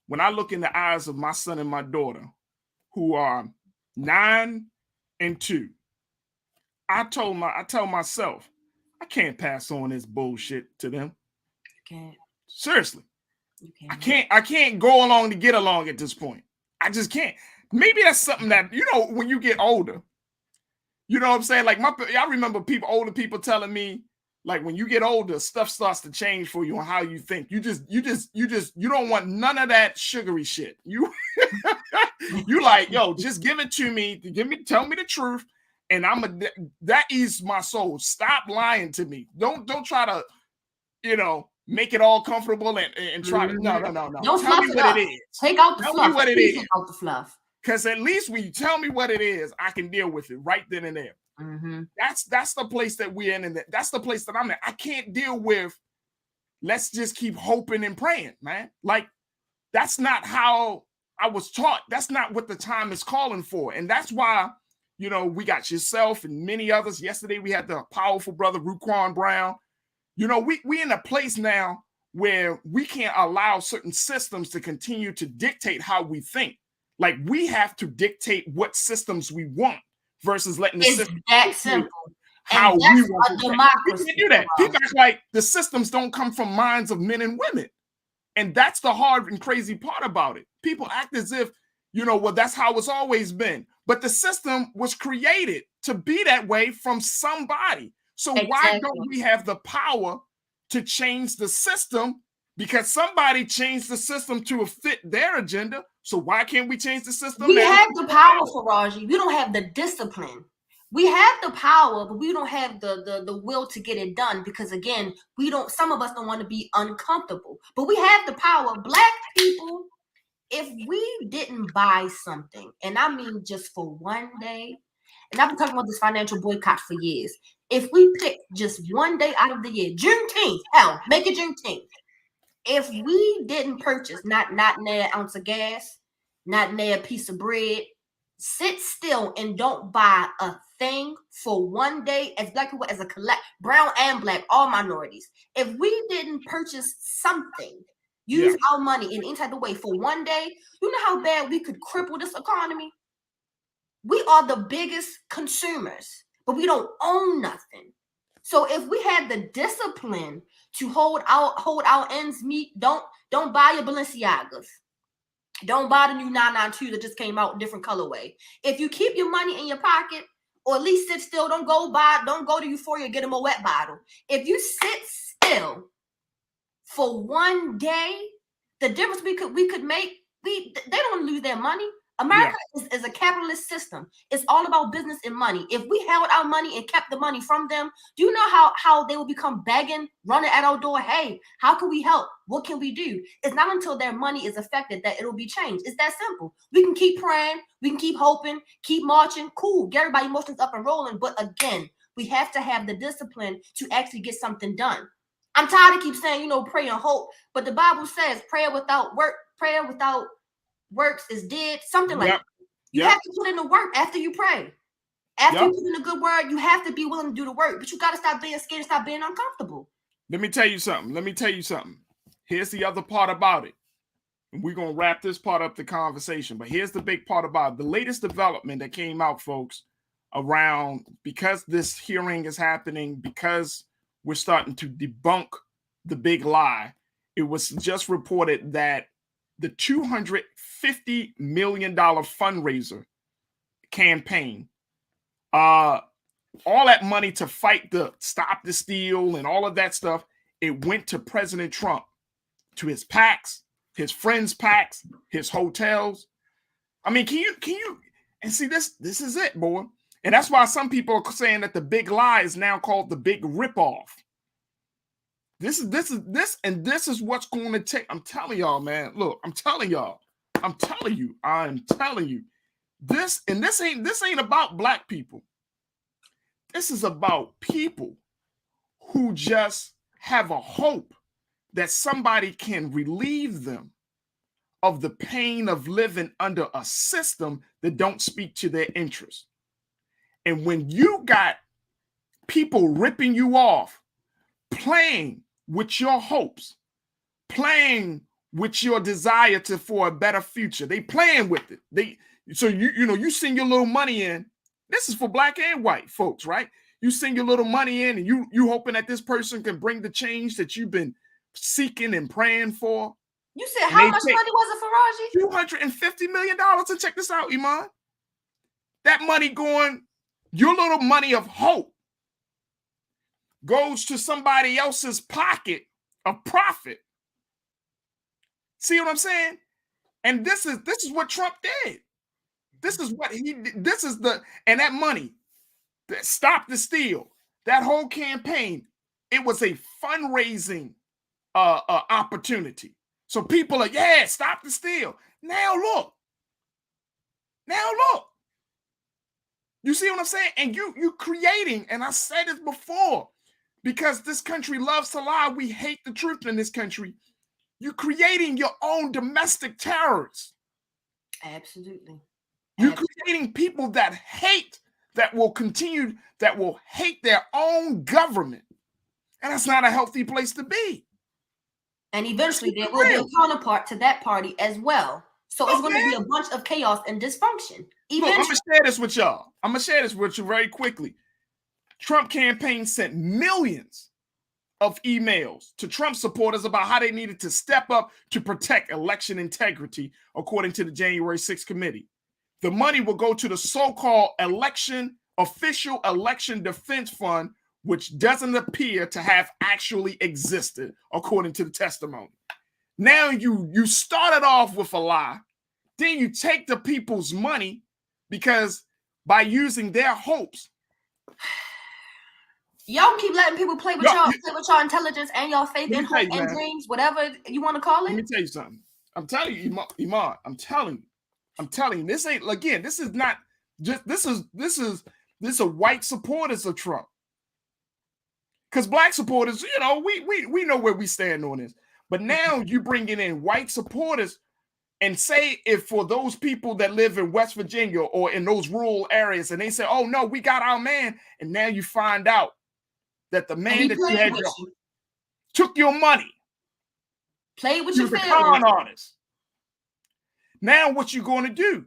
When I look in the eyes of my son and my daughter, who are 9 and 2. I tell myself, I can't pass on this bullshit to them. You can't. Seriously. You can't. I can't go along to get along at this point. I just can't. Maybe that's something that, you know, when you get older, you know what I'm saying? Like I remember older people telling me, like, when you get older, stuff starts to change for you on how you think. You don't want none of that sugary shit. You like, yo, just give it to me. Tell me the truth. And that eases my soul. Stop lying to me. Don't try to, you know, make it all comfortable and try to no. Don't tell me what it is. Take out the fluff. Tell me what it is. Take out the fluff. Because at least when you tell me what it is, I can deal with it right then and there. Mm-hmm. That's the place that we're in, and that's the place that I'm in. I can't deal with, let's just keep hoping and praying, man. Like, that's not how I was taught. That's not what the time is calling for. And that's why, you know, we got yourself and many others. Yesterday, we had the powerful brother, Ruquan Brown. You know, we in a place now where we can't allow certain systems to continue to dictate how we think. Like, we have to dictate what systems we want versus letting the system that simple. How we want to democracy. We can't do that. People act like the systems don't come from minds of men and women. And that's the hard and crazy part about it. People act as if, you know, well, that's how it's always been. But the system was created to be that way from somebody. So why don't we have the power to change the system? Because somebody changed the system to fit their agenda. So why can't we change the system? We have the power, Farajii. We don't have the discipline. We have the power, but we don't have the will to get it done. Because again, some of us don't want to be uncomfortable. But we have the power. Black people, if we didn't buy something, and I mean just for one day, and I've been talking about this financial boycott for years. If we pick just one day out of the year, Juneteenth, hell, make it Juneteenth. If we didn't purchase not near an ounce of gas, not near a piece of bread, sit still and don't buy a thing for one day as Black people, as a brown and Black, all minorities. If we didn't purchase something, use our money in any type of way for one day, you know how bad we could cripple this economy? We are the biggest consumers, but we don't own nothing. So if we had the discipline to hold our ends meet, don't buy your Balenciagas. Don't buy the new 992 that just came out in different colorway. If you keep your money in your pocket, or at least sit still, don't go to Euphoria, get them a wet bottle. If you sit still for one day, the difference we could make, they don't lose their money. America is a capitalist system. It's all about business and money. If we held our money and kept the money from them, do you know how they will become begging, running at our door? Hey, how can we help? What can we do? It's not until their money is affected that it'll be changed. It's that simple. We can keep praying, we can keep hoping, keep marching. Cool, get everybody's emotions up and rolling. But again, we have to have the discipline to actually get something done. I'm tired of keep saying, pray and hope, but the Bible says prayer without works is dead, something like that. You have to put in the work after you pray. After you put in a good word, you have to be willing to do the work, but you got to stop being scared and stop being uncomfortable. Let me tell you something. Here's the other part about it. And we're going to wrap this part up the conversation, but here's the big part about it. The latest development that came out, folks, around, because this hearing is happening, because we're starting to debunk the big lie, it was just reported that the $250 million fundraiser campaign, all that money to fight the Stop the Steal and all of that stuff, it went to President Trump, to his PACs, his friends' PACs, his hotels. I mean, can you, and see, this is it, boy. And that's why some people are saying that the big lie is now called the big ripoff. This is what's going to take. I'm telling y'all, man. Look, I'm telling you. This ain't about Black people. This is about people who just have a hope that somebody can relieve them of the pain of living under a system that don't speak to their interests. And when you got people ripping you off, playing with your hopes, playing with your desire for a better future, they playing with it. You send your little money in. This is for Black and white folks, right? You send your little money in, and you hoping that this person can bring the change that you've been seeking and praying for. You said how much money was it, Farajii? $250 million. And check this out, Iman. That money going, your little money of hope, goes to somebody else's pocket of profit. See what I'm saying? And this is what Trump did. This is what he did. And that money, that Stop the Steal, that whole campaign, it was a fundraising opportunity. So people are, Stop the Steal. Now look. You see what I'm saying? And you creating, and I said this before, because this country loves to lie. We hate the truth in this country. You're creating your own domestic terrorists. Absolutely. You're creating people that hate, that will hate their own government. And that's not a healthy place to be. And eventually there will be a counterpart to that party as well. So it's going to be a bunch of chaos and dysfunction. Look, I'm going to share this with y'all. I'm going to share this with you very quickly. Trump campaign sent millions of emails to Trump supporters about how they needed to step up to protect election integrity, according to the January 6th committee. The money will go to the so-called official election defense fund, which doesn't appear to have actually existed, according to the testimony. Now you started off with a lie, then you take the people's money because by using their hopes. Y'all keep letting people play with y'all intelligence and y'all faith and hope and dreams, whatever you want to call it. Let me tell you something. I'm telling you, Iman, I'm telling you, this ain't, again, this is not just, this is a white supporters of Trump. Because Black supporters, we know where we stand on this. But now you bringing in white supporters, And say if for those people that live in West Virginia or in those rural areas, and they say, oh no, we got our man. And now you find out that the man that you had took your money. Played with your feelings. con artist. Now what you going to do?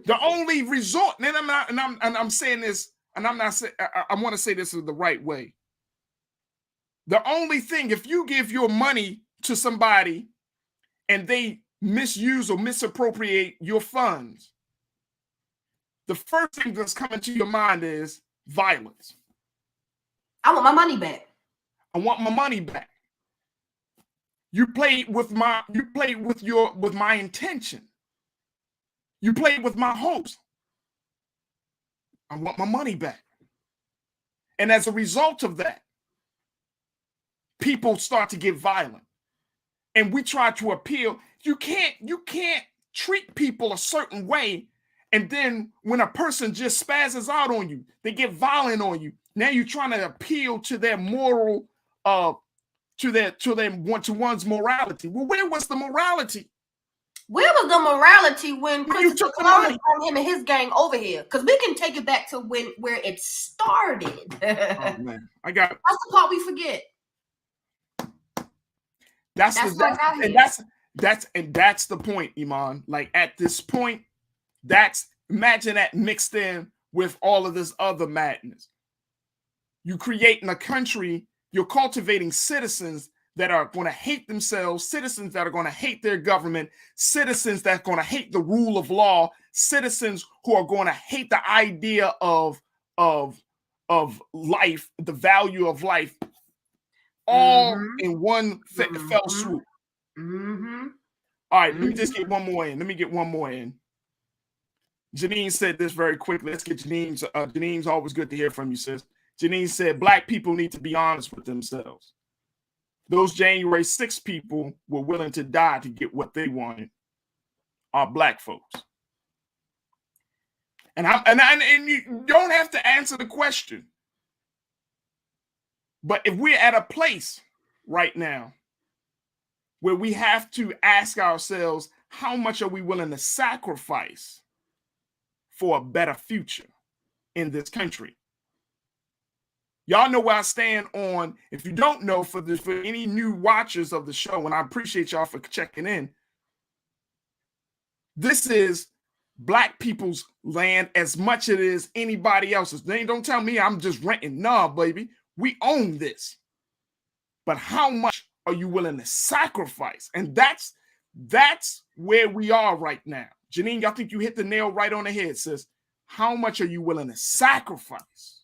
The only resort, and I'm saying this, and I'm not saying, I want to say this is the right way. The only thing, if you give your money to somebody and they misuse or misappropriate your funds, the first thing that's coming to your mind is violence. I want my money back. I want my money back. You played with my intention. You played with my hopes. I want my money back. And as a result of that, people start to get violent. And we try to appeal. You can't treat people a certain way. And then when a person just spazzes out on you, they get violent on you. Now you're trying to appeal to their moral, to one's morality. Well, where was the morality? Where was the morality when you took the money from him and his gang over here? Because we can take it back to where it started. Oh man, that's the part we forget. That's the point, Iman. Like at this point, imagine that mixed in with all of this other madness. You creating a country, you're cultivating citizens that are going to hate themselves, citizens that are going to hate their government, citizens that are going to hate the rule of law, citizens who are going to hate the idea of life, the value of life, all in one fell swoop. All right, let me just get one more in. Let me get one more in. Janine said this very quickly. Let's get Janine's. Janine's always good to hear from you, sis. Janine said, Black people need to be honest with themselves. Those January 6 people were willing to die to get what they wanted are Black folks. And you don't have to answer the question. But if we're at a place right now where we have to ask ourselves, how much are we willing to sacrifice for a better future in this country? Y'all know where I stand on, if you don't know, for any new watchers of the show, and I appreciate y'all for checking in, this is Black people's land as much as it is anybody else's. Don't tell me I'm just renting. Nah, baby. We own this. But how much are you willing to sacrifice? And that's where we are right now. Janine, I think you hit the nail right on the head, sis. How much are you willing to sacrifice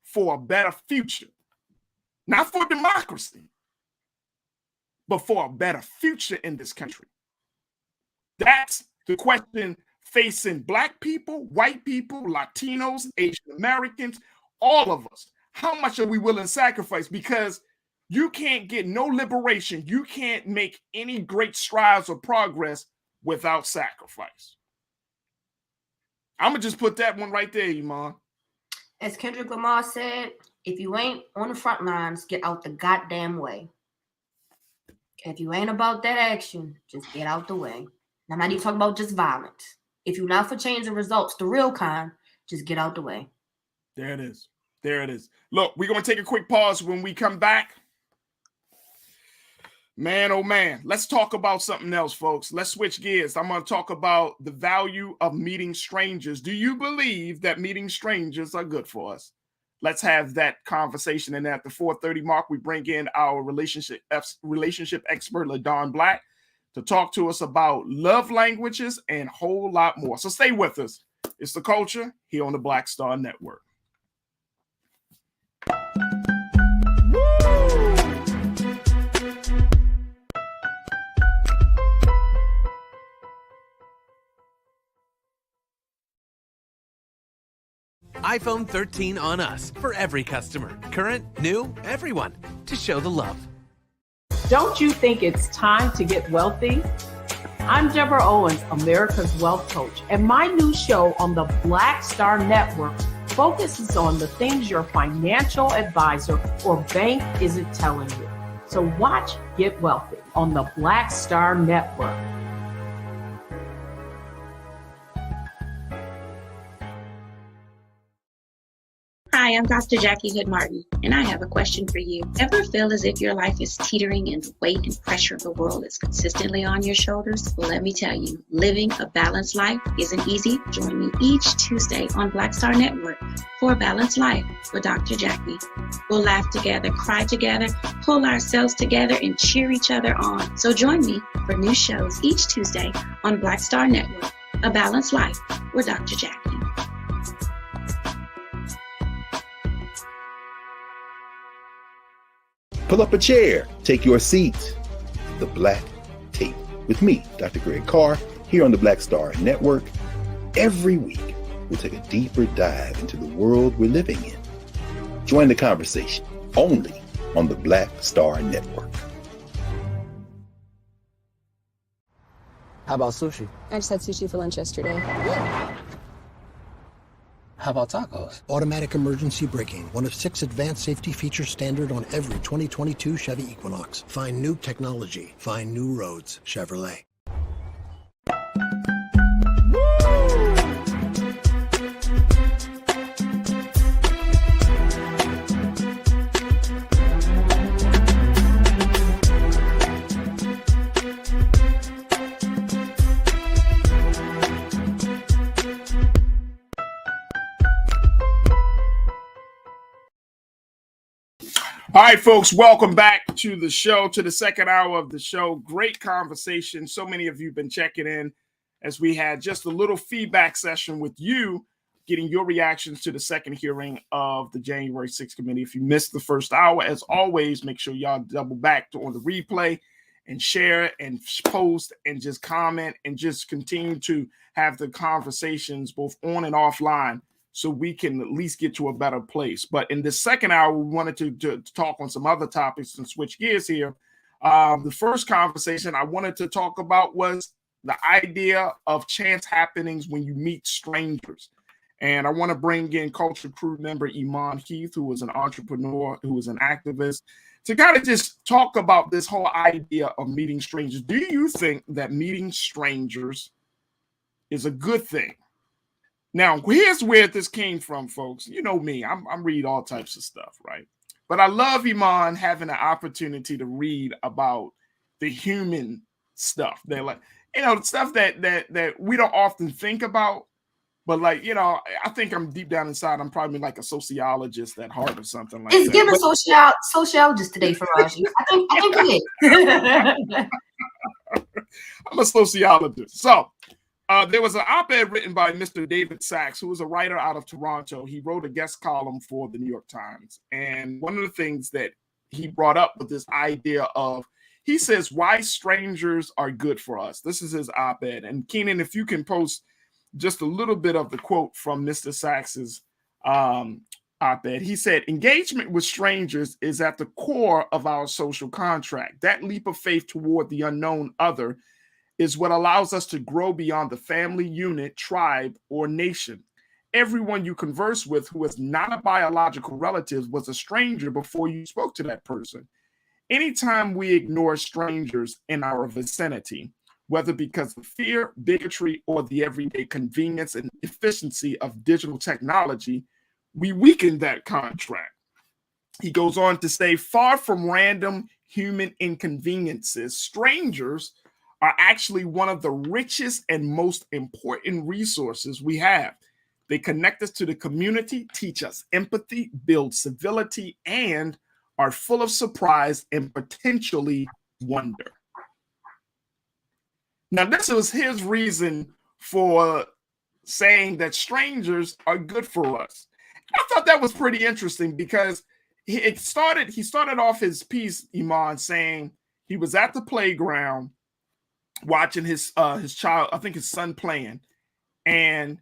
for a better future? Not for democracy, but for a better future in this country. That's the question facing Black people, white people, Latinos, Asian Americans, all of us. How much are we willing to sacrifice? Because you can't get no liberation. You can't make any great strides or progress without sacrifice. I'm going to just put that one right there, Iman. As Kendrick Lamar said, if you ain't on the front lines, get out the goddamn way. If you ain't about that action, just get out the way. I'm not even talking about just violence. If you're not for changing results, the real kind, just get out the way. There it is. There it is. Look, we're going to take a quick pause. When we come back, man, oh man, let's talk about something else, folks. Let's switch gears. I'm going to talk about the value of meeting strangers. Do you believe that meeting strangers are good for us? Let's have that conversation. And at the 4:30 mark, we bring in our relationship expert, LaDon Black, to talk to us about love languages and a whole lot more. So stay with us. It's The Culture here on the Black Star Network. iPhone 13 on us for every customer. Current, new, everyone. To show the love. Don't you think it's time to get wealthy? I'm Deborah Owens, America's Wealth Coach, and my new show on the Black Star Network focuses on the things your financial advisor or bank isn't telling you. So watch Get Wealthy on the Black Star Network. Hi, I'm Dr. Jackie Hood Martin, and I have a question for you. Ever feel as if your life is teetering and the weight and pressure of the world is consistently on your shoulders? Well, let me tell you, living a balanced life isn't easy. Join me each Tuesday on Black Star Network for a Balanced Life with Dr. Jackie. We'll laugh together, cry together, pull ourselves together, and cheer each other on. So join me for new shows each Tuesday on Black Star Network, A Balanced Life with Dr. Jackie. Pull up a chair, take your seat. The Black Tape with me, Dr. Greg Carr, here on the Black Star Network. Every week, we'll take a deeper dive into the world we're living in. Join the conversation only on the Black Star Network. How about sushi? I just had sushi for lunch yesterday. How about tacos? Automatic emergency braking, one of 6 advanced safety features standard on every 2022 Chevy Equinox. Find new technology. Find new roads. Chevrolet. All right, folks, welcome back to the show, to the second hour of the show. Great conversation. So many of you have been checking in as we had just a little feedback session with you, getting your reactions to the second hearing of the January 6th committee. If you missed the first hour, as always, make sure y'all double back on the replay and share and post and just comment and just continue to have the conversations both on and offline, so we can at least get to a better place. But in the second hour, we wanted to talk on some other topics and switch gears here. The first conversation I wanted to talk about was the idea of chance happenings when you meet strangers. And I want to bring in Culture Crew member Iman Heath, who is an entrepreneur, who is an activist, to kind of just talk about this whole idea of meeting strangers. Do you think that meeting strangers is a good thing? Now, here's where this came from, folks. You know me, I'm read all types of stuff, right? But I love Iman having the opportunity to read about the human stuff. They're like, stuff that we don't often think about. But like, I think I'm deep down inside, I'm probably like a sociologist at heart or something like that. It's giving sociologist today, Farajii. I think it is. I'm a sociologist. So there was an op-ed written by Mr. David Sachs, who was a writer out of Toronto. He wrote a guest column for the New York Times. And one of the things that he brought up with this idea of, he says, why strangers are good for us. This is his op-ed. And Keenan, if you can post just a little bit of the quote from Mr. Sachs's op-ed. He said, engagement with strangers is at the core of our social contract. That leap of faith toward the unknown other is what allows us to grow beyond the family unit, tribe, or nation. Everyone you converse with who is not a biological relative was a stranger before you spoke to that person. Anytime we ignore strangers in our vicinity, whether because of fear, bigotry, or the everyday convenience and efficiency of digital technology, we weaken that contract. He goes on to say, far from random human inconveniences, strangers are actually one of the richest and most important resources we have. They connect us to the community, teach us empathy, build civility, and are full of surprise and potentially wonder. Now, this was his reason for saying that strangers are good for us. I thought that was pretty interesting because he started off his piece, Iman, saying he was at the playground watching his child, I think his son, playing, and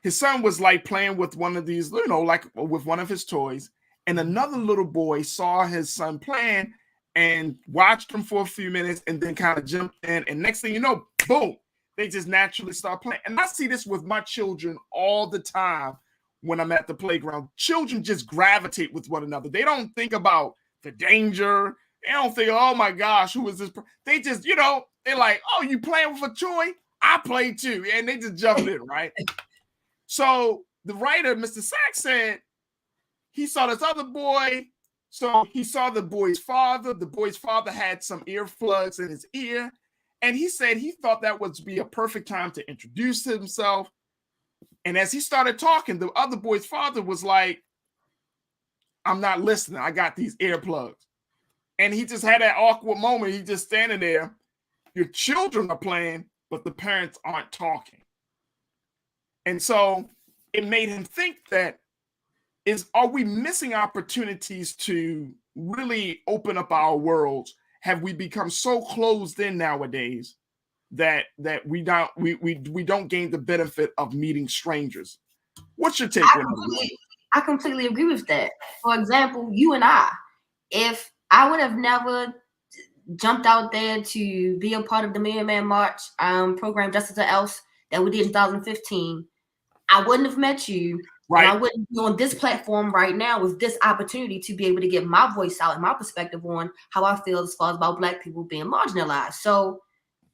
his son was like playing with one of these, like with one of his toys, and another little boy saw his son playing and watched him for a few minutes and then kind of jumped in, and next thing you know, boom, they just naturally start playing. And I see this with my children all the time when I'm at the playground. Children just gravitate with one another. They don't think about the danger. They don't think, oh my gosh, who is this? They just, they're like, oh, you playing with a toy? I play too. And they just jump in, right? So the writer, Mr. Sachs, said he saw this other boy. So he saw the boy's father. The boy's father had some earplugs in his ear. And he said he thought that would be a perfect time to introduce himself. And as he started talking, the other boy's father was like, I'm not listening. I got these earplugs. And he just had that awkward moment. He just standing there. Your children are playing, but the parents aren't talking. And so it made him think that, are we missing opportunities to really open up our worlds? Have we become so closed in nowadays that we don't gain the benefit of meeting strangers? What's your take on that? I completely agree with that. For example, you and I, if I would have never jumped out there to be a part of the Million Man March program, Justice or Else, that we did in 2015, I wouldn't have met you. Right. And I wouldn't be on this platform right now with this opportunity to be able to get my voice out and my perspective on how I feel as far as about Black people being marginalized. So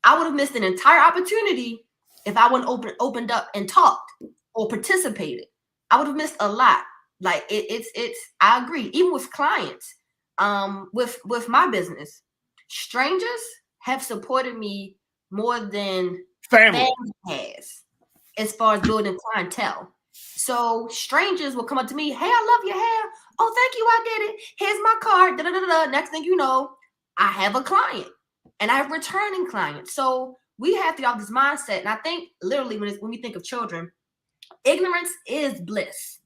I would have missed an entire opportunity if I wouldn't opened up and talked or participated. I would have missed a lot. Like it's I agree. Even with clients, with my business, strangers have supported me more than family has, as far as building clientele. So strangers will come up to me, hey, I love your hair. Oh, thank you, I did it. Here's my card. Da, da, da, da. Next thing you know, I have a client and I have returning clients. So we have to have this mindset. And I think literally when we think of children, ignorance is bliss.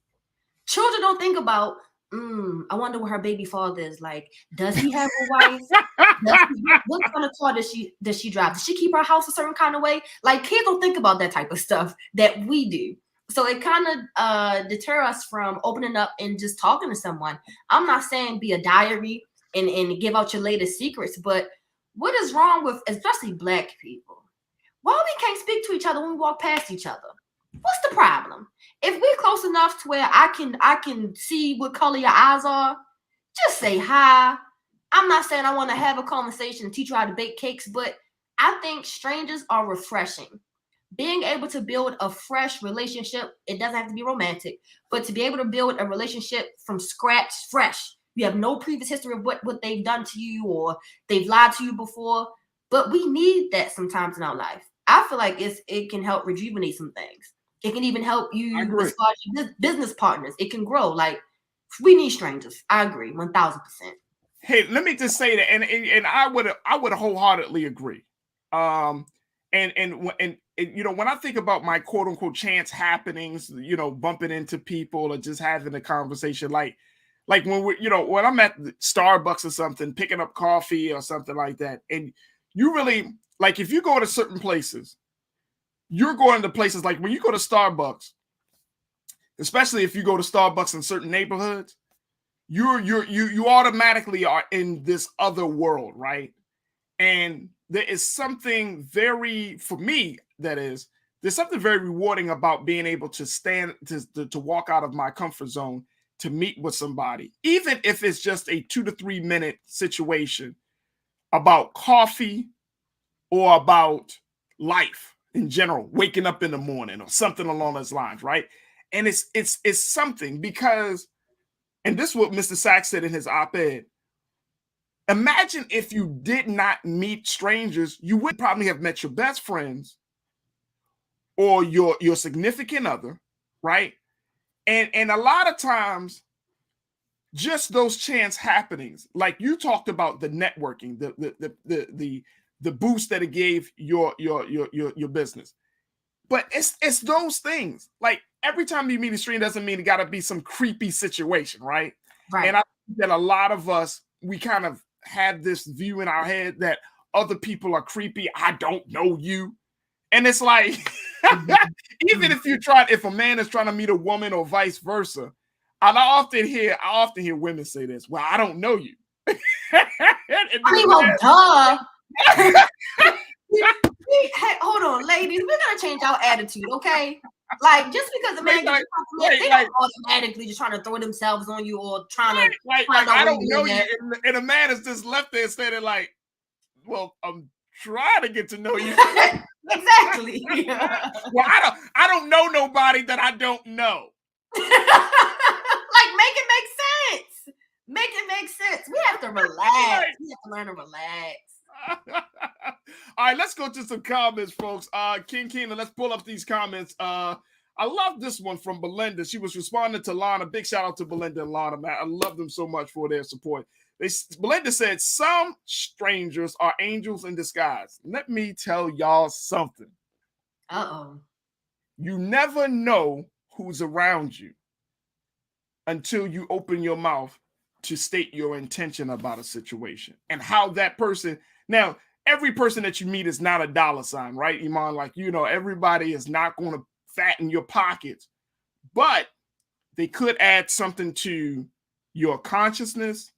Children don't think about, I wonder what her baby father is like. Does he have a wife? What kind of car does she drive? Does she keep her house a certain kind of way? Like kids don't think about that type of stuff that we do. So it kind of deter us from opening up and just talking to someone. I'm not saying be a diary and give out your latest secrets, but what is wrong with especially Black people? Why we can't speak to each other when we walk past each other? What's the problem? If we're close enough to where I can see what color your eyes are, just say hi. I'm not saying I want to have a conversation and teach you how to bake cakes, but I think strangers are refreshing. Being able to build a fresh relationship, it doesn't have to be romantic, but to be able to build a relationship from scratch, fresh. You have no previous history of what they've done to you or they've lied to you before, but we need that sometimes in our life. I feel like it can help rejuvenate some things. It can even help you as far as your business partners. It can grow. Like, we need strangers. I agree, 1,000%. Hey, let me just say that, and I would wholeheartedly agree. And you know, when I think about my quote unquote chance happenings, you know, bumping into people or just having a conversation, like when when I'm at Starbucks or something, picking up coffee or something like that, and you really like if you go to certain places, you're going to places like when you go to Starbucks, especially if you go to Starbucks in certain neighborhoods, you automatically are in this other world, right? And there is something very, for me, there's something very rewarding about being able to stand, to walk out of my comfort zone, to meet with somebody, even if it's just a 2 to 3 minute situation about coffee or about life in general, waking up in the morning or something along those lines, right? And it's something because, and this is what Mr. Sachs said in his op-ed, imagine if you did not meet strangers, you would probably have met your best friends or your significant other, right? And a lot of times, just those chance happenings, like you talked about the networking, the boost that it gave your business. But it's those things. Like every time you meet a stranger doesn't mean it got to be some creepy situation, right? Right. And I think that a lot of us, we kind of have this view in our head that other people are creepy. I don't know you. And it's like, even if a man is trying to meet a woman or vice versa, and I often hear women say this, well, I don't know you. I mean, well, duh. Hey, hold on, ladies. We're gonna change our attitude, okay? Like, just because a man gets they don't automatically just trying to throw themselves on you or trying to like I don't know you, and a man is just left there standing like, well, I'm trying to get to know you. Exactly. Well, I don't know nobody that I don't know. Like make it make sense. Make it make sense. We have to relax. We have to learn to relax. All right, let's go to some comments, folks. King Keenan, let's pull up these comments. I love this one from Belinda. She was responding to Lana. Big shout out to Belinda and Lana, man. I love them so much for their support. Belinda said, some strangers are angels in disguise. Let me tell y'all something. Uh-oh. You never know who's around you until you open your mouth to state your intention about a situation and how that person. Now, every person that you meet is not a dollar sign, right, Iman? Like, everybody is not going to fatten your pockets, but they could add something to your consciousness.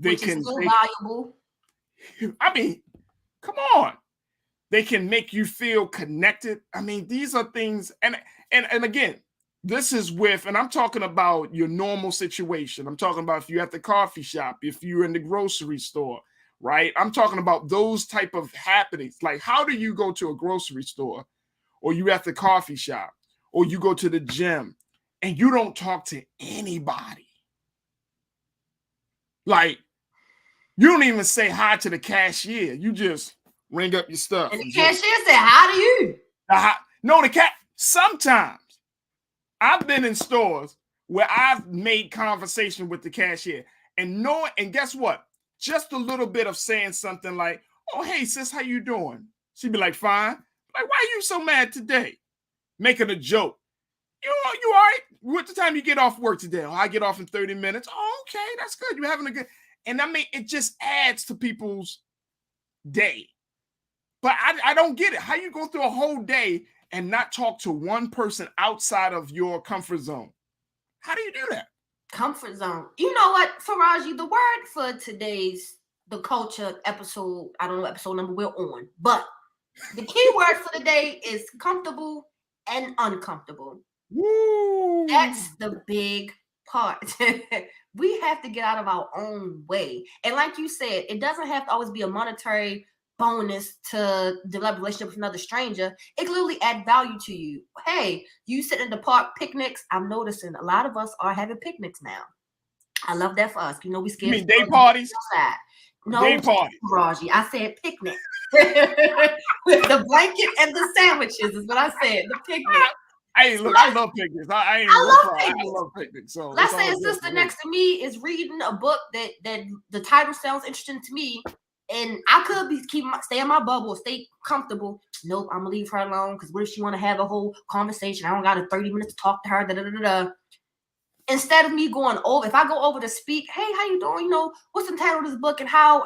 Which is still valuable. I mean, come on. They can make you feel connected. I mean, these are things, and again, this is with, and I'm talking about your normal situation. I'm talking about if you're at the coffee shop, if you're in the grocery store, right? I'm talking about those type of happenings. Like, how do you go to a grocery store, or you at the coffee shop, or you go to the gym, and you don't talk to anybody? Like, you don't even say hi to the cashier. You just ring up your stuff. And the cashier said, "How do you?" No, sometimes I've been in stores where I've made conversation with the cashier, and guess what? Just a little bit of saying something like, "Oh, hey, sis, how you doing?" She'd be like, "Fine." Like, "Why are you so mad today?" Making a joke. You all right? What the time you get off work today? "Oh, I get off in 30 minutes. "Oh, okay, that's good. You're having a good." And I mean, it just adds to people's day. But I don't get it. How you go through a whole day and not talk to one person outside of your comfort zone? How do you do that? Comfort zone. You know what, Farajii, the word for today's The Culture episode, I don't know what episode number we're on, but the key word for the day is comfortable and uncomfortable. Woo. That's the big part. We have to get out of our own way. And like you said, it doesn't have to always be a monetary bonus to develop a relationship with another stranger. It can literally add value to you. Hey, you sit in the park, picnics. I'm noticing a lot of us are having picnics now. I love that for us. We scared. You mean day parties? Outside. No, day parties. Farajii, I said picnic. With the blanket and the sandwiches is what I said. The picnic. Hey, look, I love picnics. I love picnics. So let's say a sister next to me is reading a book that the title sounds interesting to me, and I could be stay in my bubble, stay comfortable. Nope, I'm gonna leave her alone because what if she want to have a whole conversation? I don't got 30 minutes to talk to her. Instead of me going over, if I go over to speak, hey, how you doing? What's the title of this book and how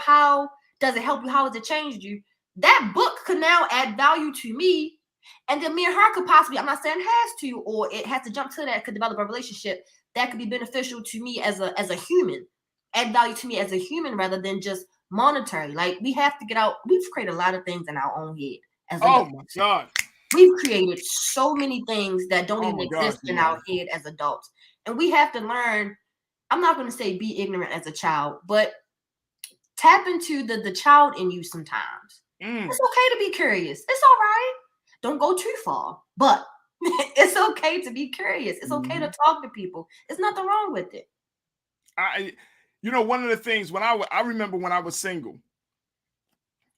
does it help you? How has it changed you? That book could now add value to me. And then me and her could possibly, I'm not saying it has to, or it has to jump to that, could develop a relationship that could be beneficial to me as a human, add value to me as a human rather than just monetary. Like, we have to get out. We've created a lot of things in our own head. Oh my God. We've created so many things that don't even exist in our head as adults. And we have to learn, I'm not going to say be ignorant as a child, but tap into the child in you sometimes. It's okay to be curious. It's all right. Don't go too far, but it's okay to be curious. It's okay to talk to people. There's nothing wrong with it. One of the things when I remember when I was single,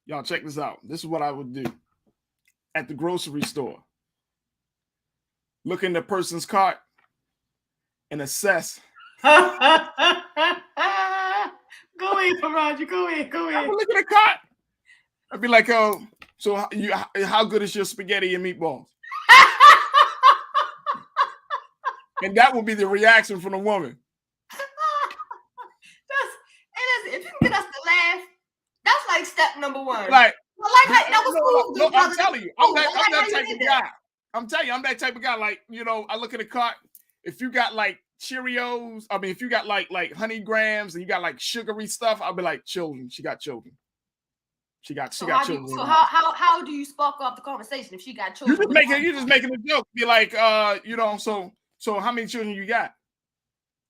y'all check this out. This is what I would do at the grocery store. Look in the person's cart and assess. Go ahead, Farajii. Go ahead. I would look at the cart. I'd be like, "Oh, so how good is your spaghetti and meatballs?" And that would be the reaction from the woman. If you can get us to laugh, that's like step number one. Like, that was cool. No, I'm telling you, I'm that type of guy. I'm telling you, I'm that type of guy. Like, I look at the cart. If you got like Cheerios, if you got like honey grams and you got like sugary stuff, I'll be like, children. She got children. She got children. So how do you spark off the conversation if she got children? You're just making a joke. Be like, so how many children you got?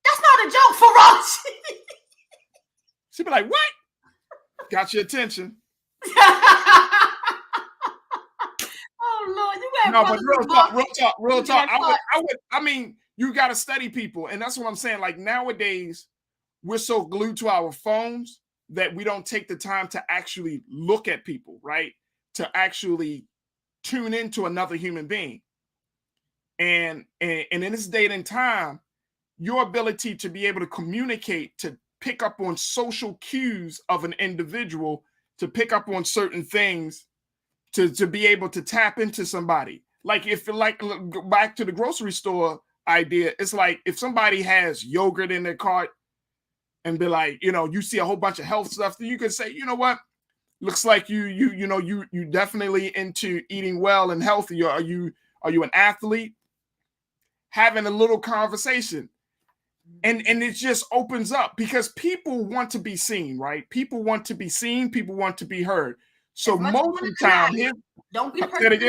That's not a joke, Farajii. She'd be like, what? Got your attention. Oh Lord, you got no, but real talk. I mean, You got to study people. And that's what I'm saying. Like nowadays, we're so glued to our phones that we don't take the time to actually look at people, right? To actually tune into another human being. And in this date and time, your ability to be able to communicate, to pick up on social cues of an individual, to pick up on certain things, to be able to tap into somebody. Like if like back to the grocery store idea, it's like if somebody has yogurt in their cart and be like, you know, you see a whole bunch of health stuff, then you can say, you know what? Looks like you definitely into eating well and healthy. Are you an athlete? Having a little conversation. And it just opens up because people want to be seen, right? People want to be seen, people want to be heard. So most of the time, don't be perfect.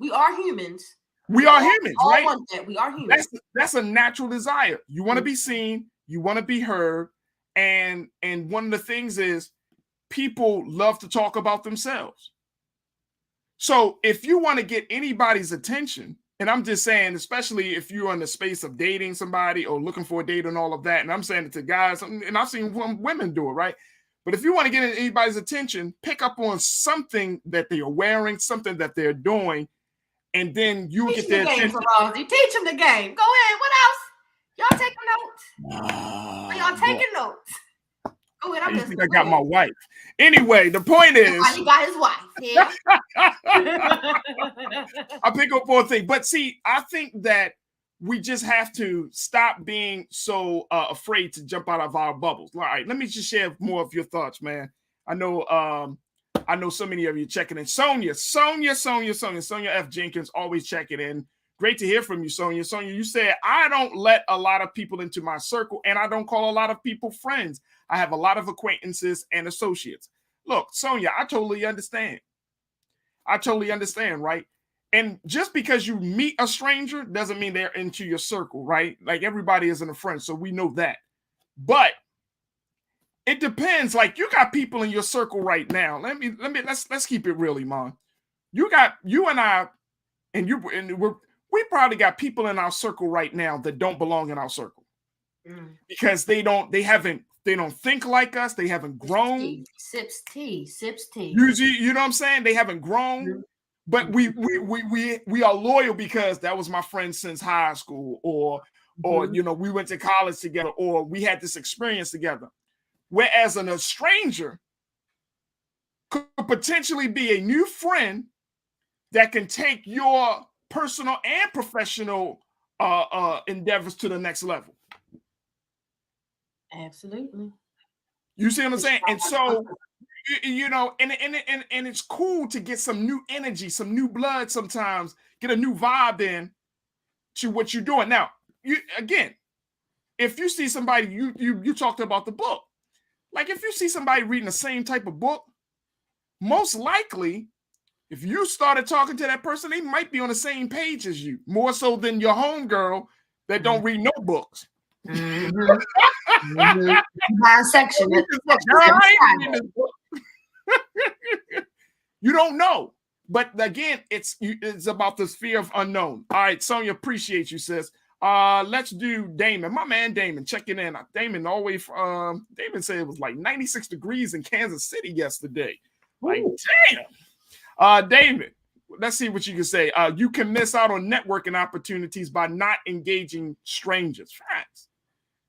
We are humans. We are humans, right? Want that. We are humans. That's a natural desire. You want to be seen, you want to be heard, and one of the things is people love to talk about themselves. So if you want to get anybody's attention, and I'm just saying, especially if you're in the space of dating somebody or looking for a date and all of that, and I'm saying it to guys, and I've seen women do it, right? But if you want to get anybody's attention, pick up on something that they are wearing, something that they're doing, and then you will get their attention. Farajii. Teach them the game. Go ahead. What else? Y'all taking notes? Are y'all taking notes? Go ahead. I think I got my wife. Anyway, the point is, he got his wife. Yeah. I pick up on things, but see, I think that we just have to stop being so afraid to jump out of our bubbles. All right, let me just share more of your thoughts, man. I know so many of you checking in. Sonia F. Jenkins, always checking in. Great to hear from you, Sonia. Sonia, you said, I don't let a lot of people into my circle, and I don't call a lot of people friends. I have a lot of acquaintances and associates. Look, Sonia, I totally understand. Right? And just because you meet a stranger doesn't mean they're into your circle, right? Like everybody isn't a friend, so we know that. But it depends. Like you got people in your circle right now. Let's keep it real, Iman. You and I, we probably got people in our circle right now that don't belong in our circle because they don't think like us. They haven't grown. Sips tea. You know what I'm saying? They haven't grown, but we are loyal because that was my friend since high school, or you know, we went to college together, or we had this experience together. Whereas a stranger could potentially be a new friend that can take your personal and professional endeavors to the next level. Absolutely. You see what I'm saying? And so, you know, and it's cool to get some new energy, some new blood sometimes, get a new vibe in to what you're doing. Now, again, if you see somebody, you talked about the book. Like if you see somebody reading the same type of book, most likely, if you started talking to that person, they might be on the same page as you, more so than your homegirl that don't read no books. Section. You don't know. But again, it's about this fear of unknown. All right, Sonia, appreciate you, sis. Let's do Damon. My man Damon checking in. Damon always Damon said it was like 96 degrees in Kansas City yesterday. Like, damn. Damon, let's see what you can say. You can miss out on networking opportunities by not engaging strangers.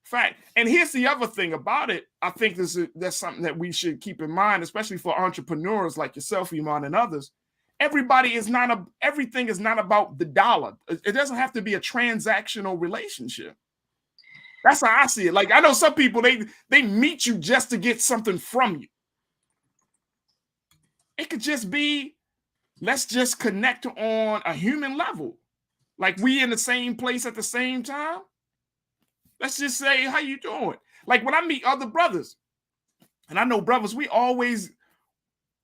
Fact. And here's the other thing about it. I think that's something that we should keep in mind, especially for entrepreneurs like yourself, Iman, and others. Everything is not about the dollar. It doesn't have to be a transactional relationship. That's how I see it. Like I know some people, they meet you just to get something from you. It could just be, let's just connect on a human level. Like we in the same place at the same time. Let's just say, how you doing? Like when I meet other brothers, and I know brothers, we always,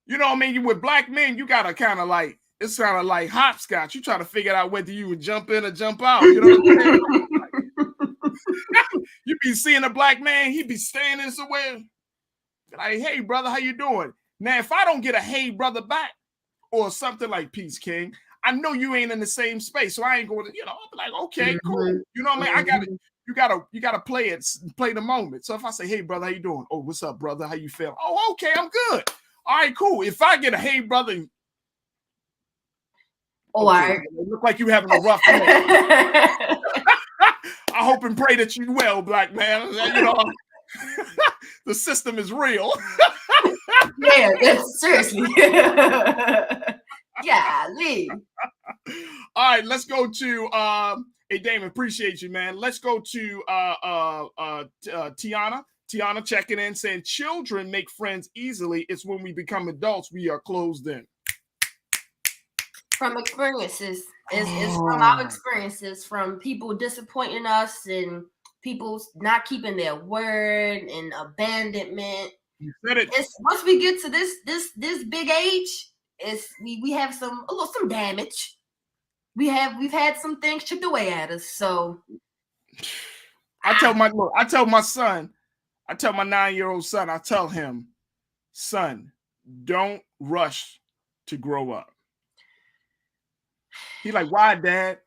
you know what I mean? With black men, you gotta kind of like, it's kind of like hopscotch. You try to figure out whether you would jump in or jump out. You know what I'm saying? You be seeing a black man, he be standing somewhere. Like, hey, brother, how you doing? Now, if I don't get a hey, brother back, or something like peace, king, I know you ain't in the same space, so I ain't going to, you know, I'll be like, okay, cool. You know what I mean? You gotta play the moment. So if I say, hey brother, how you doing? Oh, what's up, brother? How you feeling? Oh, okay, I'm good. All right, cool. If I get a hey brother, all right, it look like you having a rough day. I hope and pray that you well, black man. You know, the system is real. Yeah, that's seriously. Yeah, Lee. All right, let's go to hey Damon, appreciate you, man. Let's go to Tiana. Tiana checking in saying children make friends easily. It's when we become adults we are closed in. From experiences. It's from our experiences, from people disappointing us and people not keeping their word and abandonment. You said it. It's once we get to this big age, we have some damage. We've had some things chipped away at us. So I tell my 9-year-old son, I tell him, son, don't rush to grow up. He's like, why, Dad?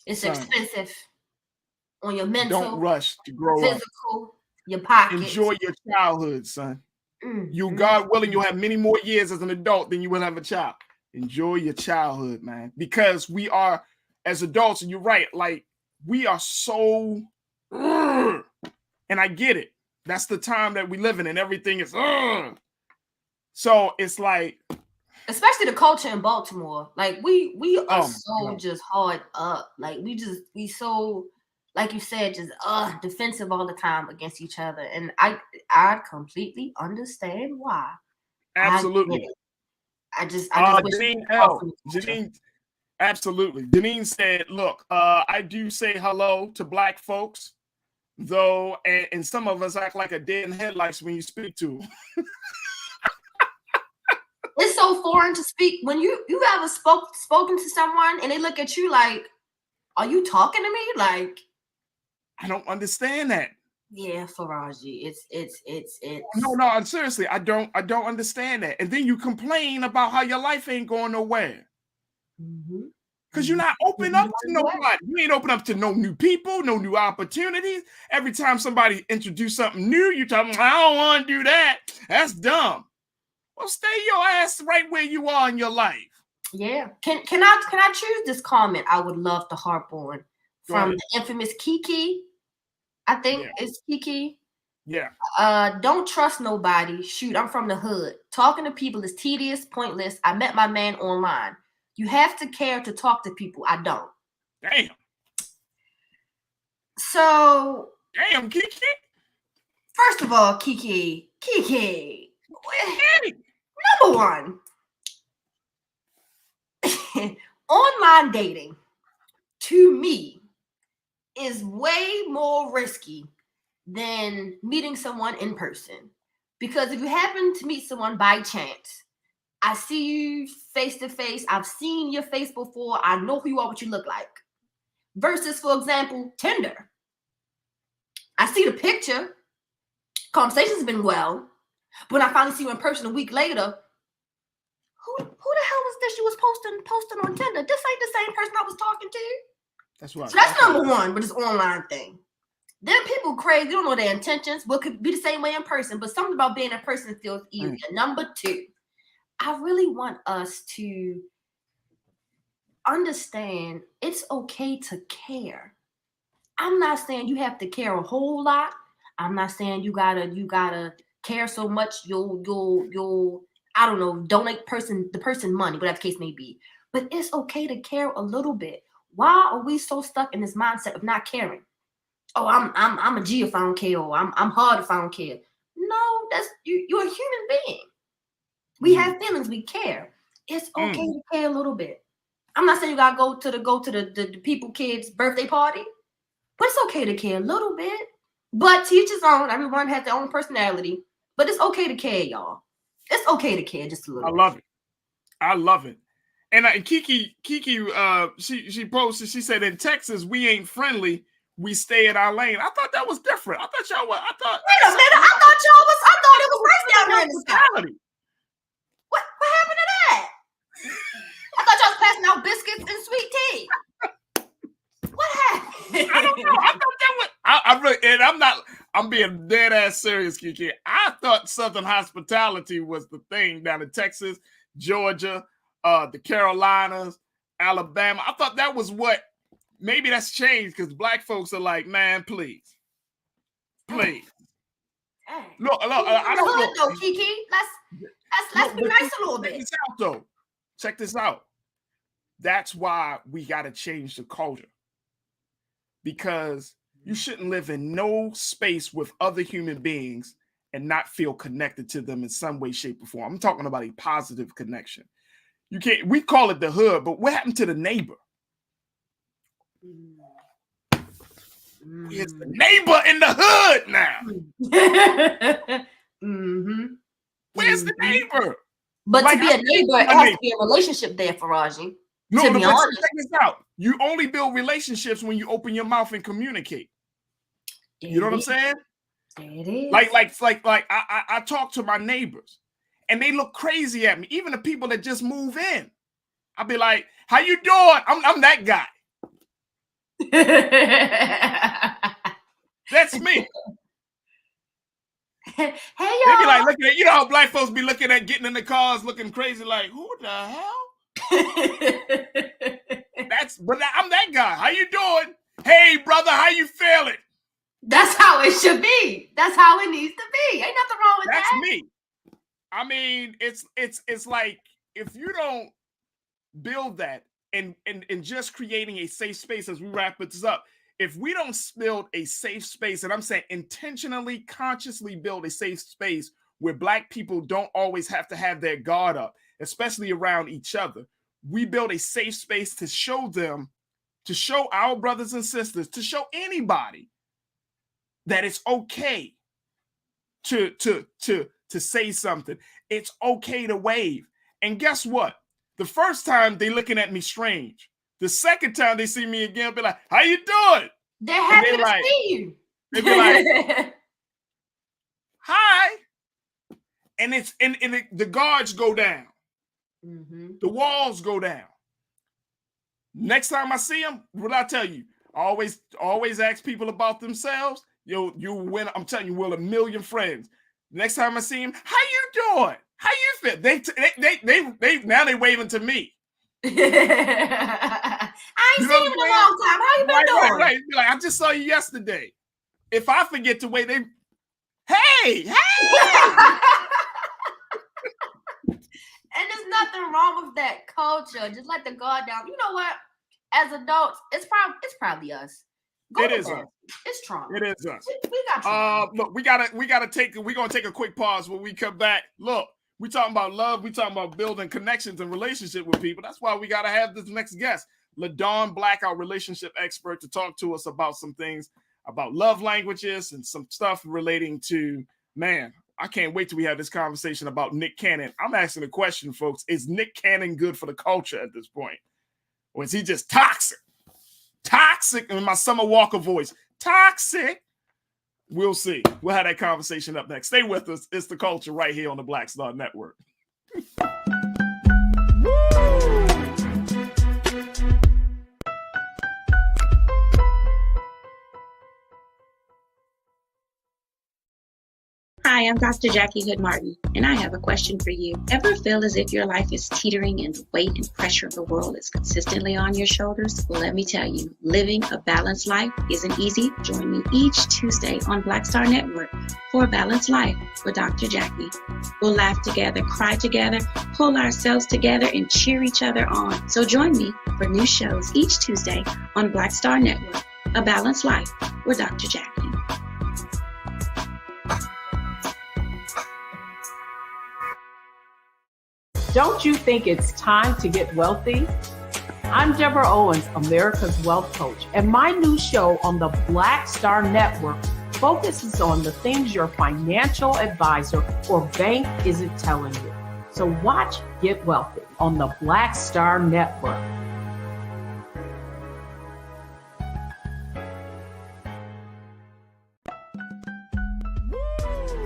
It's expensive on your mental. Don't rush to grow physical, up. Your pocket. Enjoy your childhood, son. You, God willing, you'll have many more years as an adult than you will have a child. Enjoy your childhood, man. Because we are, as adults, and you're right, like, we are so, and I get it. That's the time that we live in, and everything is, so it's like, especially the culture in Baltimore, like we are just hard up. Like we so, like you said, just defensive all the time against each other. And I completely understand why. Absolutely. I just Janine, absolutely. Janine said, look, I do say hello to black folks, though, and some of us act like a dead in headlights when you speak to them. It's so foreign to speak. When you ever spoken to someone and they look at you like, are you talking to me? Like, I don't understand that. Yeah, Farajii. It's No, seriously, I don't understand that. And then you complain about how your life ain't going nowhere. Because you're not open up to nobody. You ain't open up to no new people, no new opportunities. Every time somebody introduce something new, you tell them, I don't want to do that. That's dumb. Well, stay your ass right where you are in your life. Yeah. Can I choose this comment I would love to harp on from the infamous Kiki? I think it's Kiki. Yeah. Don't trust nobody. Shoot, I'm from the hood. Talking to people is tedious, pointless. I met my man online. You have to care to talk to people. I don't. Damn. So. Damn, Kiki. First of all, Kiki. Number one, online dating to me is way more risky than meeting someone in person. Because if you happen to meet someone by chance, I see you face to face, I've seen your face before, I know who you are, what you look like. Versus, for example, Tinder. I see the picture, conversation's been well, but when I finally see you in person a week later, who the hell was this you was posting on Tinder? This ain't the same person I was talking to. That's right. So that's number one with this online thing. Then people crazy, you don't know their intentions, but could be the same way in person, but something about being in person feels easier. Number two, I really want us to understand it's okay to care. I'm not saying you have to care a whole lot. I'm not saying you gotta care so much you'll I don't know, donate the person money, whatever the case may be. But it's okay to care a little bit. Why are we so stuck in this mindset of not caring? Oh, I'm a G if I don't care, or I'm hard if I don't care. No, that's you're a human being. We have feelings, we care. It's okay to care a little bit. I'm not saying you gotta go to the people kids' birthday party, but it's okay to care a little bit. But to each his own. Everyone has their own personality, but it's okay to care, y'all. It's okay to care just a little. I love it. And Kiki, she posted. She said, "In Texas, we ain't friendly. We stay in our lane." I thought that was different. I thought y'all were. Wait a minute. I thought it was right down there in the sky. What happened to that? I thought y'all was passing out biscuits and sweet tea. What happened? I don't know. I thought that was. I really, and I'm being dead ass serious, Kiki. I thought Southern hospitality was the thing down in Texas, Georgia, the Carolinas, Alabama. I thought that was what. Maybe that's changed because black folks are like, man, please. Look, I don't know. Though, Kiki. Let's be nice a little bit. Check this out, though. Check this out. That's why we got to change the culture. Because you shouldn't live in no space with other human beings and not feel connected to them in some way, shape, or form. I'm talking about a positive connection. You can't. We call it the hood, but what happened to the neighbor? It's the neighbor in the hood now. Where's the neighbor? But like, to be a neighbor, it has to be a relationship there, Farajii. No, to be honest. Check this out. You only build relationships when you open your mouth and communicate. You know what I'm saying? It is. Like I talk to my neighbors and they look crazy at me. Even the people that just move in. I'll be like, how you doing? I'm that guy. That's me. Hey, y'all. They be like looking at, you know how black folks be looking at getting in the cars looking crazy, like, who the hell? But I'm that guy. How you doing? Hey, brother, how you feeling? That's how it should be. That's how it needs to be. Ain't nothing wrong with that. That's me. I mean, it's like if you don't build that and just creating a safe space as we wrap this up, if we don't build a safe space, and I'm saying intentionally, consciously build a safe space where black people don't always have to have their guard up, especially around each other, we build a safe space to show them, to show our brothers and sisters, to show anybody that it's okay to say something. It's okay to wave. And guess what? The first time they looking at me strange. The second time they see me again, be like, how you doing? They're happy to see you. They be like, hi. And the guards go down. The walls go down. Next time I see them, what I tell you, always ask people about themselves. You win. I'm telling you, we'll 1 million friends. Next time I see him, how you doing? How you feel? They now they waving to me. I ain't seen him in a long time. How you been doing? Right. Be like, I just saw you yesterday. If I forget to wave, hey. And there's nothing wrong with that culture. Just let the guard down. You know what? As adults, it's probably us. It is us. It's trauma. It is us. We got trauma. Look, we're gonna take a quick pause when we come back. Look, we talking about love, we talking about building connections and relationship with people. That's why we gotta have this next guest, LaDawn Black, our relationship expert, to talk to us about some things about love languages and some stuff relating to, man, I can't wait till we have this conversation about Nick Cannon. I'm asking a question, folks. Is Nick Cannon good for the culture at this point? Or is he just toxic? Toxic in my Summer Walker voice. Toxic. We'll see. We'll have that conversation up next. Stay with us. It's The Culture right here on the Black Star Network. Hi, I'm Dr. Jackie Hood Martin, and I have a question for you. Ever feel as if your life is teetering and the weight and pressure of the world is consistently on your shoulders? Well, let me tell you, living a balanced life isn't easy. Join me each Tuesday on Black Star Network for a Balanced Life with Dr. Jackie. We'll laugh together, cry together, pull ourselves together, and cheer each other on. So join me for new shows each Tuesday on Black Star Network, A Balanced Life with Dr. Jackie. Don't you think it's time to get wealthy? I'm Deborah Owens, America's Wealth Coach, and my new show on the Black Star Network focuses on the things your financial advisor or bank isn't telling you. So watch Get Wealthy on the Black Star Network.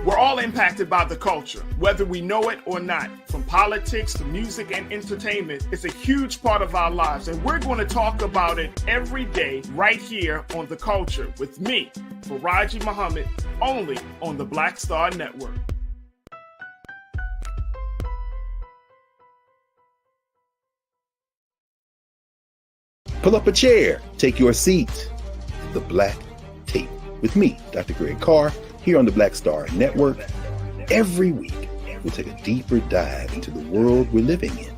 We're all impacted by the culture, whether we know it or not. From politics to music and entertainment, it's a huge part of our lives, and we're going to talk about it every day right here on The Culture with me, Farajii Muhammad, only on the Black Star Network. Pull up a chair, take your seat. The Black Tape with me, Dr. Greg Carr, here on the Black Star Network. Every week, we'll take a deeper dive into the world we're living in.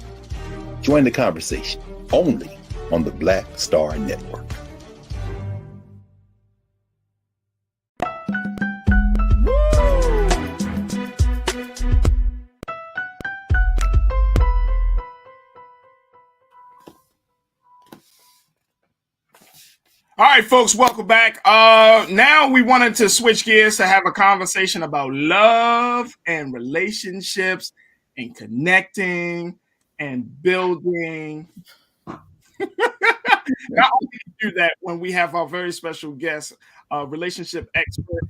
Join the conversation only on the Black Star Network. All right, folks, welcome back. Now we wanted to switch gears to have a conversation about love and relationships and connecting and building. Not only do that when we have our very special guest, relationship expert,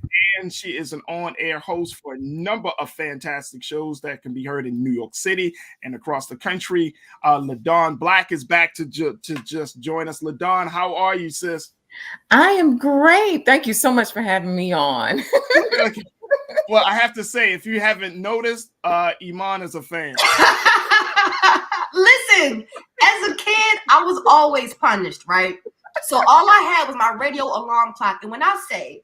and she is an on-air host for a number of fantastic shows that can be heard in New York City and across the country. LaDawn Black is back to just join us. LaDawn, how are you, sis? I am great. Thank you so much for having me on. Well, I have to say, if you haven't noticed, Iman is a fan. Listen, as a kid, I was always punished, right? So all I had was my radio alarm clock. And when I say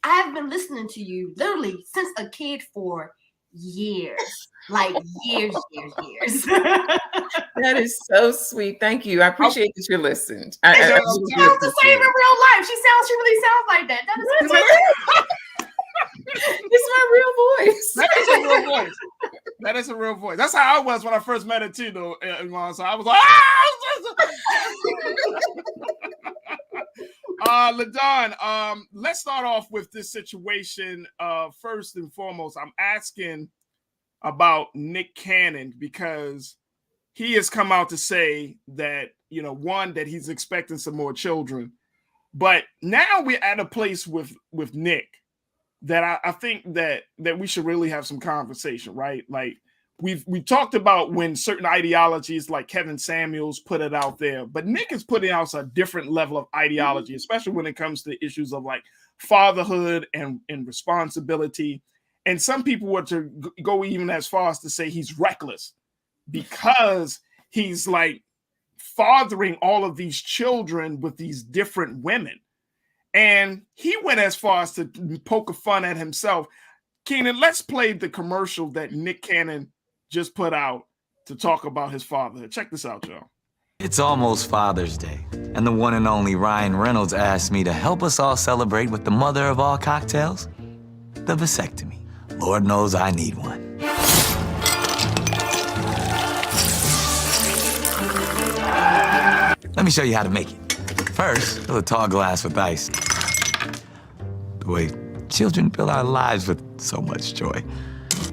I have been listening to you literally since a kid for years, like years. That is so sweet. Thank you. I appreciate that you listened. She sounds the same in real life. She really sounds like that. That is it's my real voice. That is a real voice. That is a real voice. That's how I was when I first met her too, though. So I was like, LaDawn, let's start off with this situation. First and foremost, I'm asking about Nick Cannon because he has come out to say that, one, that he's expecting some more children. But now we're at a place with Nick that I think that we should really have some conversation, right? Like we talked about when certain ideologies like Kevin Samuels put it out there, but Nick is putting out a different level of ideology, especially when it comes to issues of like fatherhood and responsibility. And some people were to go even as far as to say he's reckless because he's like fathering all of these children with these different women. And he went as far as to poke a fun at himself. Keenan, let's play the commercial that Nick Cannon just put out to talk about his fatherhood. Check this out, y'all. It's almost Father's Day, and the one and only Ryan Reynolds asked me to help us all celebrate with the mother of all cocktails, the vasectomy. Lord knows I need one. Let me show you how to make it. First, fill a tall glass with ice. The way children fill our lives with so much joy.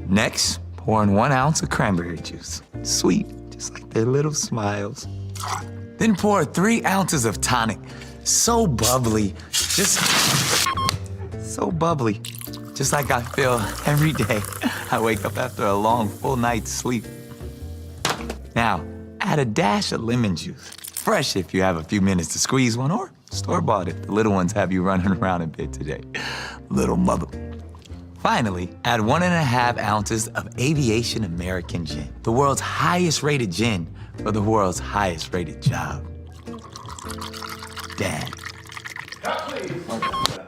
Next, pour in 1 ounce of cranberry juice. Sweet, just like their little smiles. Then pour 3 ounces of tonic. So bubbly, just like I feel every day I wake up after a long, full night's sleep. Now, add a dash of lemon juice. Fresh if you have a few minutes to squeeze one, or store-bought if the little ones have you running around a bit today. Little mother. Finally, add 1.5 ounces of Aviation American Gin, the world's highest rated gin for the world's highest rated job. Dad.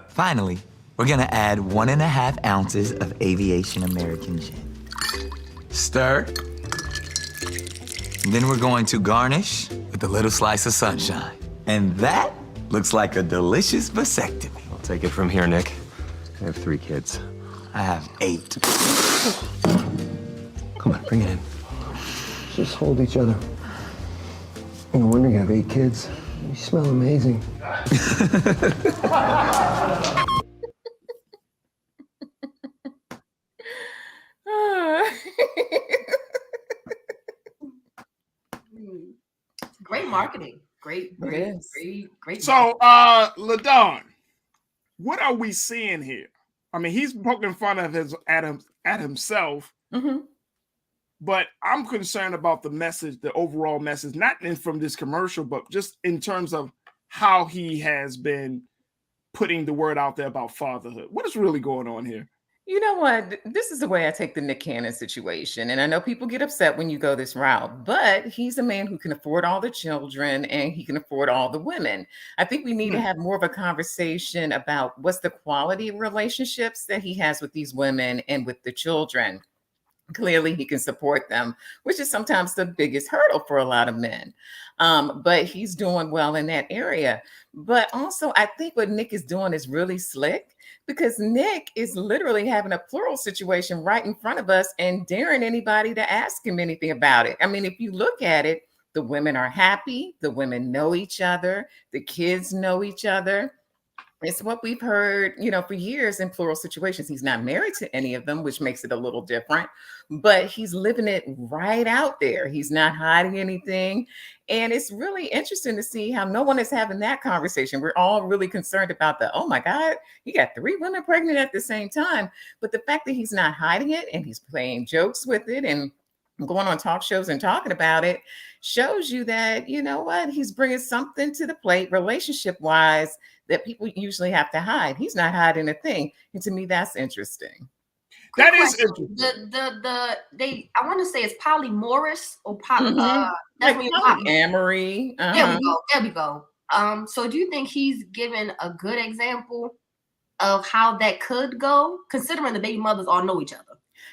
Finally, we're gonna add 1.5 ounces of Aviation American Gin. Stir. And then we're going to garnish with a little slice of sunshine. And that looks like a delicious vasectomy. I'll take it from here, Nick. I have 3 kids. I have 8. Come on, bring it in. Just hold each other. No wonder you have 8 kids. You smell amazing. Great marketing. Great. So, LaDawn, what are we seeing here? I mean, he's poking fun of at himself. Mm-hmm. But I'm concerned about the message, the overall message, not from this commercial, but just in terms of how he has been putting the word out there about fatherhood. What is really going on here? You know what? This is the way I take the Nick Cannon situation. And I know people get upset when you go this route, but he's a man who can afford all the children and he can afford all the women. I think we need to have more of a conversation about what's the quality of relationships that he has with these women and with the children. Clearly, he can support them, which is sometimes the biggest hurdle for a lot of men. But he's doing well in that area. But also, I think what Nick is doing is really slick because Nick is literally having a plural situation right in front of us and daring anybody to ask him anything about it. I mean, if you look at it, the women are happy, the women know each other, the kids know each other. It's what we've heard, for years in plural situations. He's not married to any of them, which makes it a little different, but he's living it right out there. He's not hiding anything. And it's really interesting to see how no one is having that conversation. We're all really concerned about oh my God, he got 3 women pregnant at the same time. But the fact that he's not hiding it and he's playing jokes with it and going on talk shows and talking about it shows you that, he's bringing something to the plate relationship wise that people usually have to hide. He's not hiding a thing. And to me, that's interesting. That is interesting. I want to say it's polymorous or like polyamory. There we go. So do you think he's given a good example of how that could go, considering the baby mothers all know each other?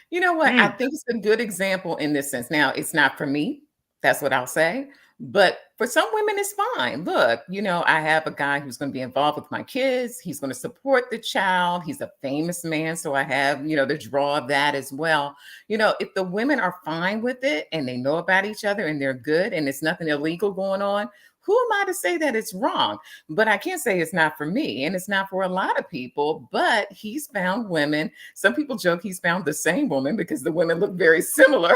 You know what? I think it's a good example in this sense. Now, it's not for me. That's what I'll say. But for some women, it's fine. Look, I have a guy who's going to be involved with my kids. He's going to support the child. He's a famous man. So I have, the draw of that as well. If the women are fine with it and they know about each other and they're good and it's nothing illegal going on, who am I to say that it's wrong? But I can't say it's not for me and it's not for a lot of people, but he's found women. Some people joke he's found the same woman because the women look very similar.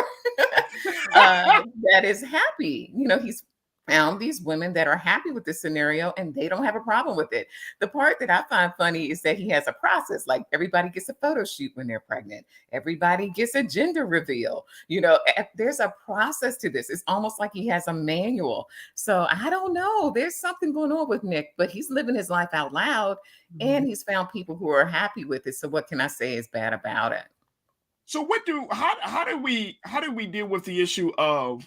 That is happy. He's found these women that are happy with this scenario and they don't have a problem with it. The part that I find funny is that he has a process. Like everybody gets a photo shoot when they're pregnant. Everybody gets a gender reveal. There's a process to this. It's almost like he has a manual. So I don't know. There's something going on with Nick, but he's living his life out loud and he's found people who are happy with it. So what can I say is bad about it? So how do we deal with the issue of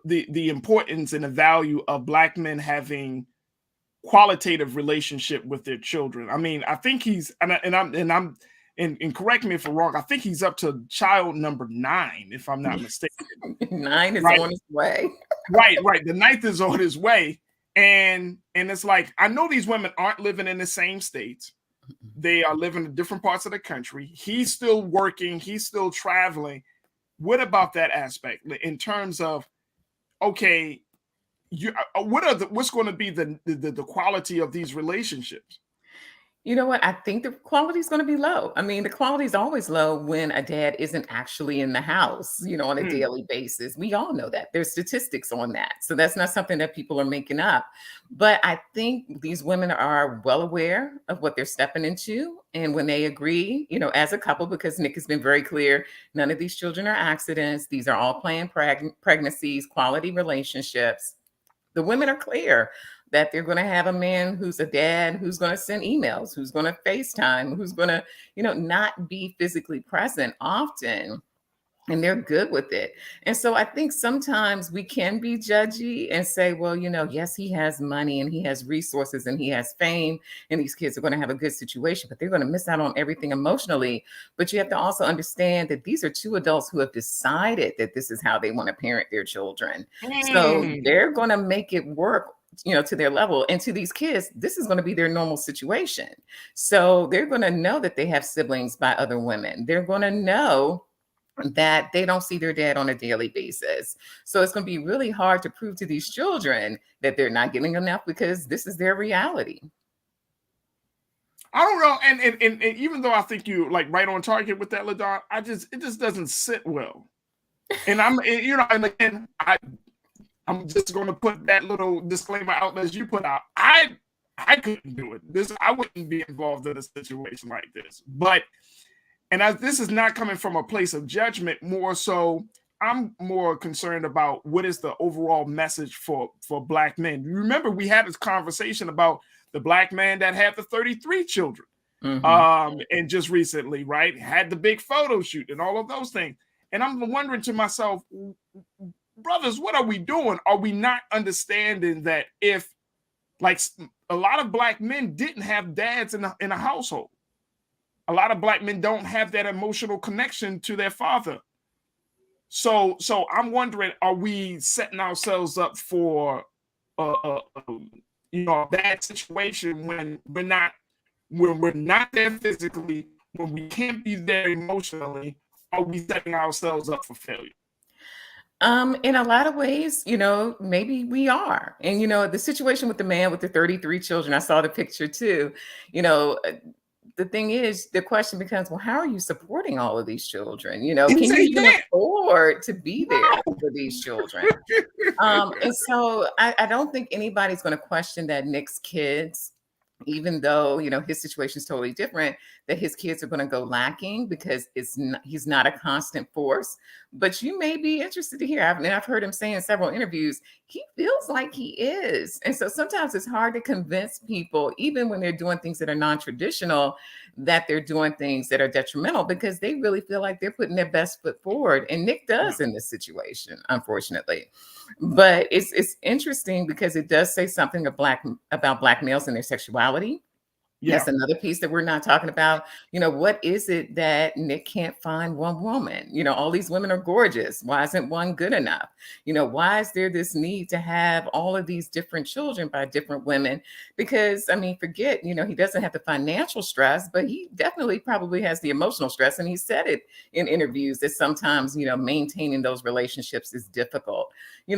the importance and the value of Black men having qualitative relationship with their children? I mean, I think he's and correct me if I'm wrong. I think he's up to child number 9, if I'm not mistaken. 9 is on his way. Right. The 9th is on his way, and it's like I know these women aren't living in the same states. They are living in different parts of the country. He's still working. He's still traveling. What about that aspect in terms of, okay, what's going to be the quality of these relationships? You know what? I think the quality is going to be low. I mean, the quality is always low when a dad isn't actually in the house, on a daily basis. We all know that. There's statistics on that. So that's not something that people are making up. But I think these women are well aware of what they're stepping into. And when they agree, as a couple, because Nick has been very clear, none of these children are accidents. These are all planned pregnancies, quality relationships. The women are clear that they're going to have a man who's a dad, who's going to send emails, who's going to FaceTime, who's going to, not be physically present often. And they're good with it. And so I think sometimes we can be judgy and say, well, yes, he has money and he has resources and he has fame and these kids are going to have a good situation, but they're going to miss out on everything emotionally. But you have to also understand that these are 2 adults who have decided that this is how they want to parent their children. So they're going to make it work to their level. And to these kids, this is going to be their normal situation. So they're going to know that they have siblings by other women. They're going to know that they don't see their dad on a daily basis. So it's going to be really hard to prove to these children that they're not getting enough because this is their reality. I don't know. And even though I think you like right on target with that, LaDon, it just doesn't sit well. And I'm just going to put that little disclaimer out as you put out. I I couldn't do it. I wouldn't be involved in a situation like this. But, this is not coming from a place of judgment, more so I'm more concerned about what is the overall message for Black men. Remember, we had this conversation about the Black man that had the 33 children. And just recently, right, had the big photo shoot and all of those things. And I'm wondering to myself, brothers, what are we doing? Are we not understanding that if, like, a lot of Black men didn't have dads in a household? A lot of Black men don't have that emotional connection to their father. So I'm wondering, are we setting ourselves up for a bad situation when we're not there physically, when we can't be there emotionally? Are we setting ourselves up for failure? In a lot of ways, maybe we are. And, the situation with the man with the 33 children, I saw the picture too. The thing is, the question becomes, well, how are you supporting all of these children? Can you even afford to be there for these children? And so I don't think anybody's going to question that Nick's kids, even though, his situation is totally different, that his kids are going to go lacking because he's not a constant force. But you may be interested to hear, I've heard him say in several interviews, he feels like he is. And so sometimes it's hard to convince people, even when they're doing things that are non-traditional, that they're doing things that are detrimental, because they really feel like they're putting their best foot forward. And Nick does in this situation, unfortunately. But it's interesting because it does say something about Black males and their sexuality. Yeah. That's another piece that we're not talking about. What is it that Nick can't find one woman? All these women are gorgeous. Why isn't one good enough? Why is there this need to have all of these different children by different women? Because, forget, he doesn't have the financial stress, but he definitely probably has the emotional stress. And he said it in interviews that sometimes, maintaining those relationships is difficult.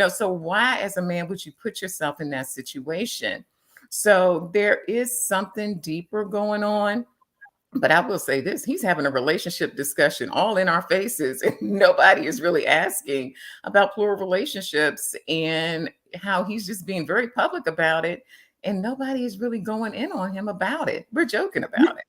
So why, as a man, would you put yourself in that situation? So there is something deeper going on. But I will say this, he's having a relationship discussion all in our faces, and nobody is really asking about plural relationships and how he's just being very public about it. And nobody is really going in on him about it. We're joking about it.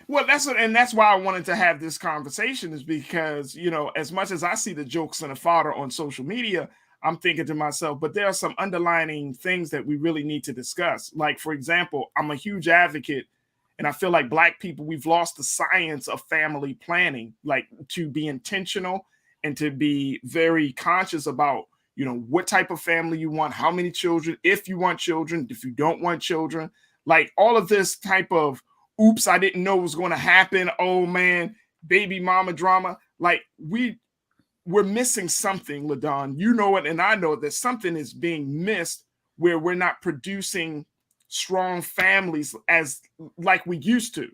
Well, that's why I wanted to have this conversation, is because, as much as I see the jokes and the fodder on social media, I'm thinking to myself, but there are some underlying things that we really need to discuss. Like, for example, I'm a huge advocate, and I feel like Black people, we've lost the science of family planning, like to be intentional and to be very conscious about, what type of family you want, how many children, if you want children, if you don't want children, like all of this type of, oops, I didn't know it was going to happen. Oh man, baby mama drama. Like we're missing something, LaDon. You know it, and I know that something is being missed where we're not producing strong families as like we used to.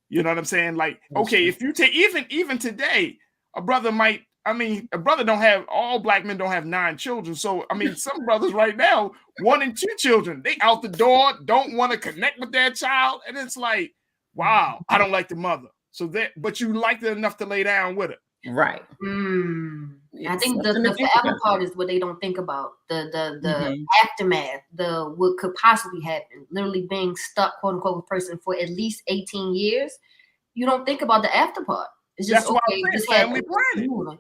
You know what I'm saying? Like, okay, if you take even today, a brother don't have, all Black men don't have 9 children. So, some brothers right now, 1 and 2 children, they out the door, don't want to connect with their child. And it's like, wow, I don't like the mother. But you liked it enough to lay down with it. Right. I think the forever part is what they don't think about. The aftermath, what could possibly happen. Literally being stuck, quote unquote, with a person for at least 18 years. You don't think about the after part. It's just just family planning.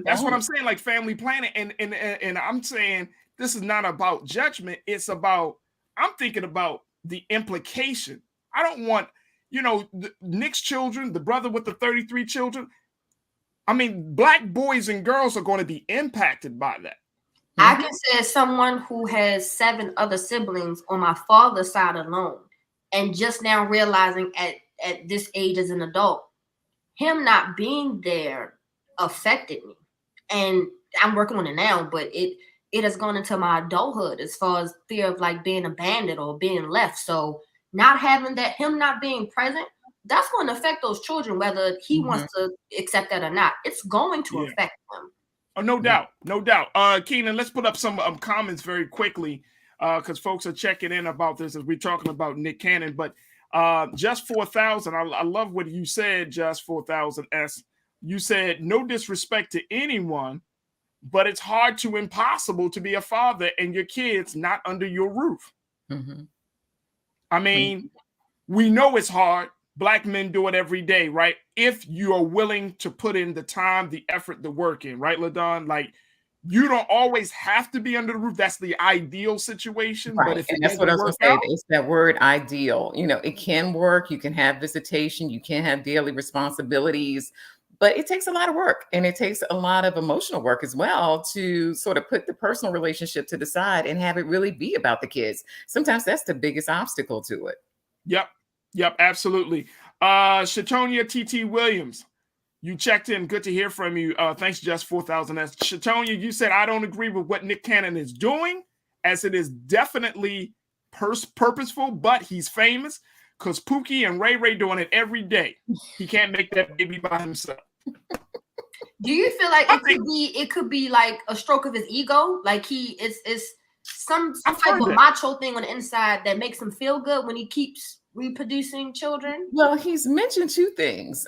That's what I'm saying, like family planning. And I'm saying this is not about judgment. It's about, I'm thinking about the implication. I don't want, Nick's children, the brother with the 33 children. Black boys and girls are going to be impacted by that. I can say, as someone who has 7 other siblings on my father's side alone, and just now realizing at this age as an adult, him not being there affected me. And I'm working on it now, but it has gone into my adulthood as far as fear of like being abandoned or being left. So not having that, him not being present, that's going to affect those children, whether he wants to accept that or not. It's going to affect them. Oh, no doubt. Keenan, let's put up some comments very quickly, because folks are checking in about this as we're talking about Nick Cannon. But Just 4,000, I love what you said, Just 4,000 S. You said, no disrespect to anyone, but it's hard to impossible to be a father and your kids not under your roof. I mean, we know it's hard. Black men do it every day, right? If you are willing to put in the time, the effort, the work in, right, LaDon? Like, you don't always have to be under the roof. That's the ideal situation. Right. But if And it that's what I was doesn't going work to say. out, It's that word ideal. You know, it can work. You can have visitation. You can have daily responsibilities, but it takes a lot of work, and it takes a lot of emotional work as well to sort of put the personal relationship to the side and have it really be about the kids. Sometimes that's the biggest obstacle to it. Yep, absolutely. Shatonia TT Williams, you checked in. Good to hear from you. Thanks, Just 4000. Shatonia, you said, I don't agree with what Nick Cannon is doing, as it is definitely purposeful, but he's famous because Pookie and Ray Ray doing it every day. He can't make that baby by himself. Do you feel like it could be like a stroke of his ego? Like it's some type of macho thing on the inside that makes him feel good when he keeps reproducing children? Well, he's mentioned two things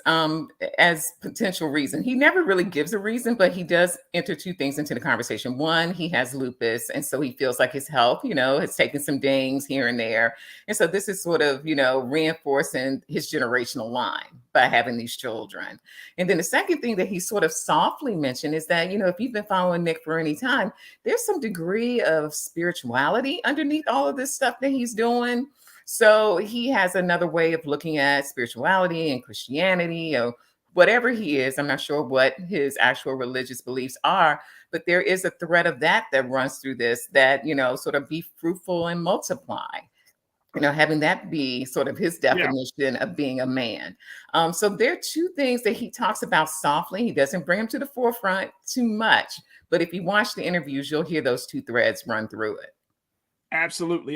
as potential reason. He never really gives a reason, but he does enter two things into the conversation. One, he has lupus, and so he feels like his health, has taken some dings here and there. And so this is sort of, reinforcing his generational line by having these children. And then the second thing that he sort of softly mentioned is that, if you've been following Nick for any time, there's some degree of spirituality underneath all of this stuff that he's doing. So he has another way of looking at spirituality and Christianity or whatever he is. I'm not sure what his actual religious beliefs are, but there is a thread of that runs through this that, sort of be fruitful and multiply, having that be sort of his definition of being a man. So there are two things that he talks about softly. He doesn't bring them to the forefront too much, but if you watch the interviews, you'll hear those two threads run through it. Absolutely.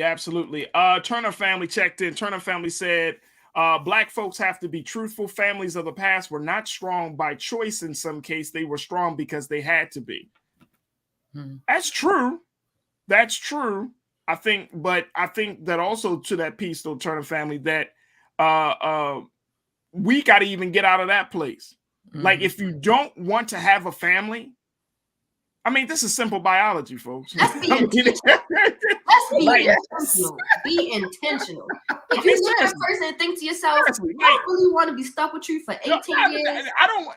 Turner family checked in. Turner family said, Black folks have to be truthful. Families of the past were not strong by choice. In some case, they were strong because they had to be. That's true. I think that also to that piece, though, Turner family, that we got to even get out of that place. Like, if you don't want to have a family, I mean, this is simple biology, folks. Let's be intentional. Be intentional. If you look at a person and think to yourself, I really want to be stuck with you for 18 years. I don't.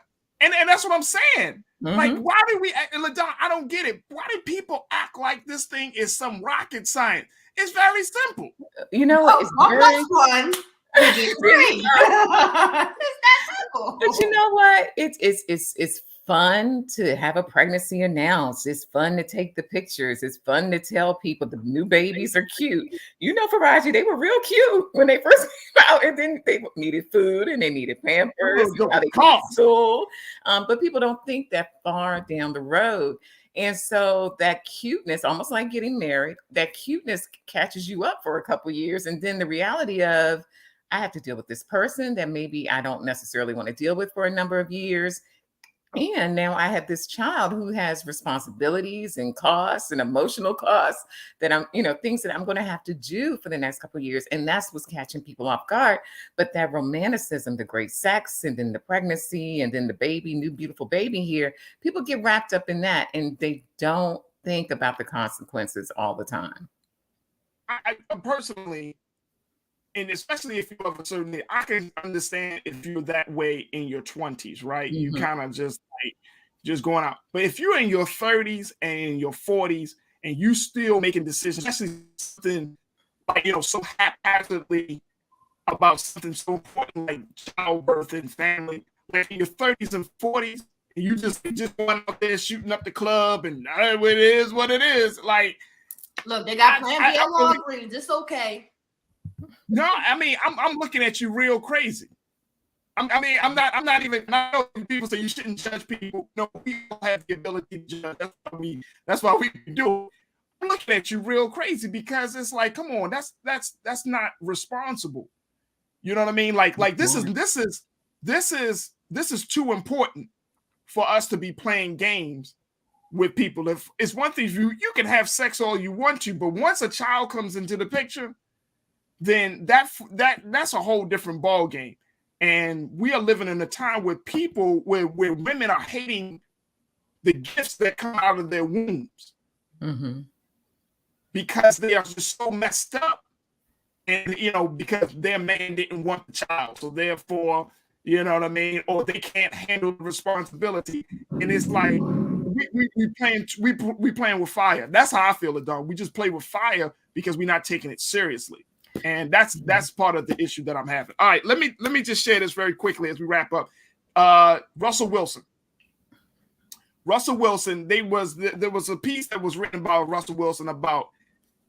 And that's what I'm saying. Like, why do we? LaDon, I don't get it. Why do people act like this thing is some rocket science? It's very simple. It's very fun. It's that simple. But you know what? It's fun to have a pregnancy announced. It's fun to take the pictures. It's fun to tell people the new babies are cute. Farajii, they were real cute when they first came out, and then they needed food and they needed Pampers. How they came to school. But people don't think that far down the road. And so that cuteness, almost like getting married, that cuteness catches you up for a couple of years. And then the reality of, I have to deal with this person that maybe I don't necessarily want to deal with for a number of years. And now I have this child who has responsibilities and costs and emotional costs that I'm, things that I'm going to have to do for the next couple of years. And that's what's catching people off guard. But that romanticism, the great sex, and then the pregnancy, and then the baby, new beautiful baby here, people get wrapped up in that and they don't think about the consequences all the time. I personally, and especially if you have a certain, I can understand if you're that way in your 20s, right? You kind of just going out. But if you're in your 30s and in your 40s and you still making decisions, especially something like, so haphazardly about something so important like childbirth and family, like in your 30s and 40s, and you just going out there shooting up the club and it is what it is. Like, look, they got Plan B at Walgreens. It's okay. No, I mean, I'm looking at you real crazy. I'm not even. I know people say you shouldn't judge people. No, we don't have the ability to judge. That's why we do. I'm looking at you real crazy because it's like, come on, that's not responsible. You know what I mean? Like this is too important for us to be playing games with people. If it's one thing, you can have sex all you want to, but once a child comes into the picture, then that's a whole different ball game. And we are living in a time where where women are hating the gifts that come out of their wombs because they are just so messed up And, you know, because their man didn't want the child. So therefore, you know what I mean? Or they can't handle the responsibility. And it's like, we playing with fire. That's how I feel it, dog. We just play with fire because we're not taking it seriously. And that's part of the issue that I'm having. All right, let me just share this very quickly as we wrap up. Russell Wilson. There was a piece that was written about Russell Wilson about,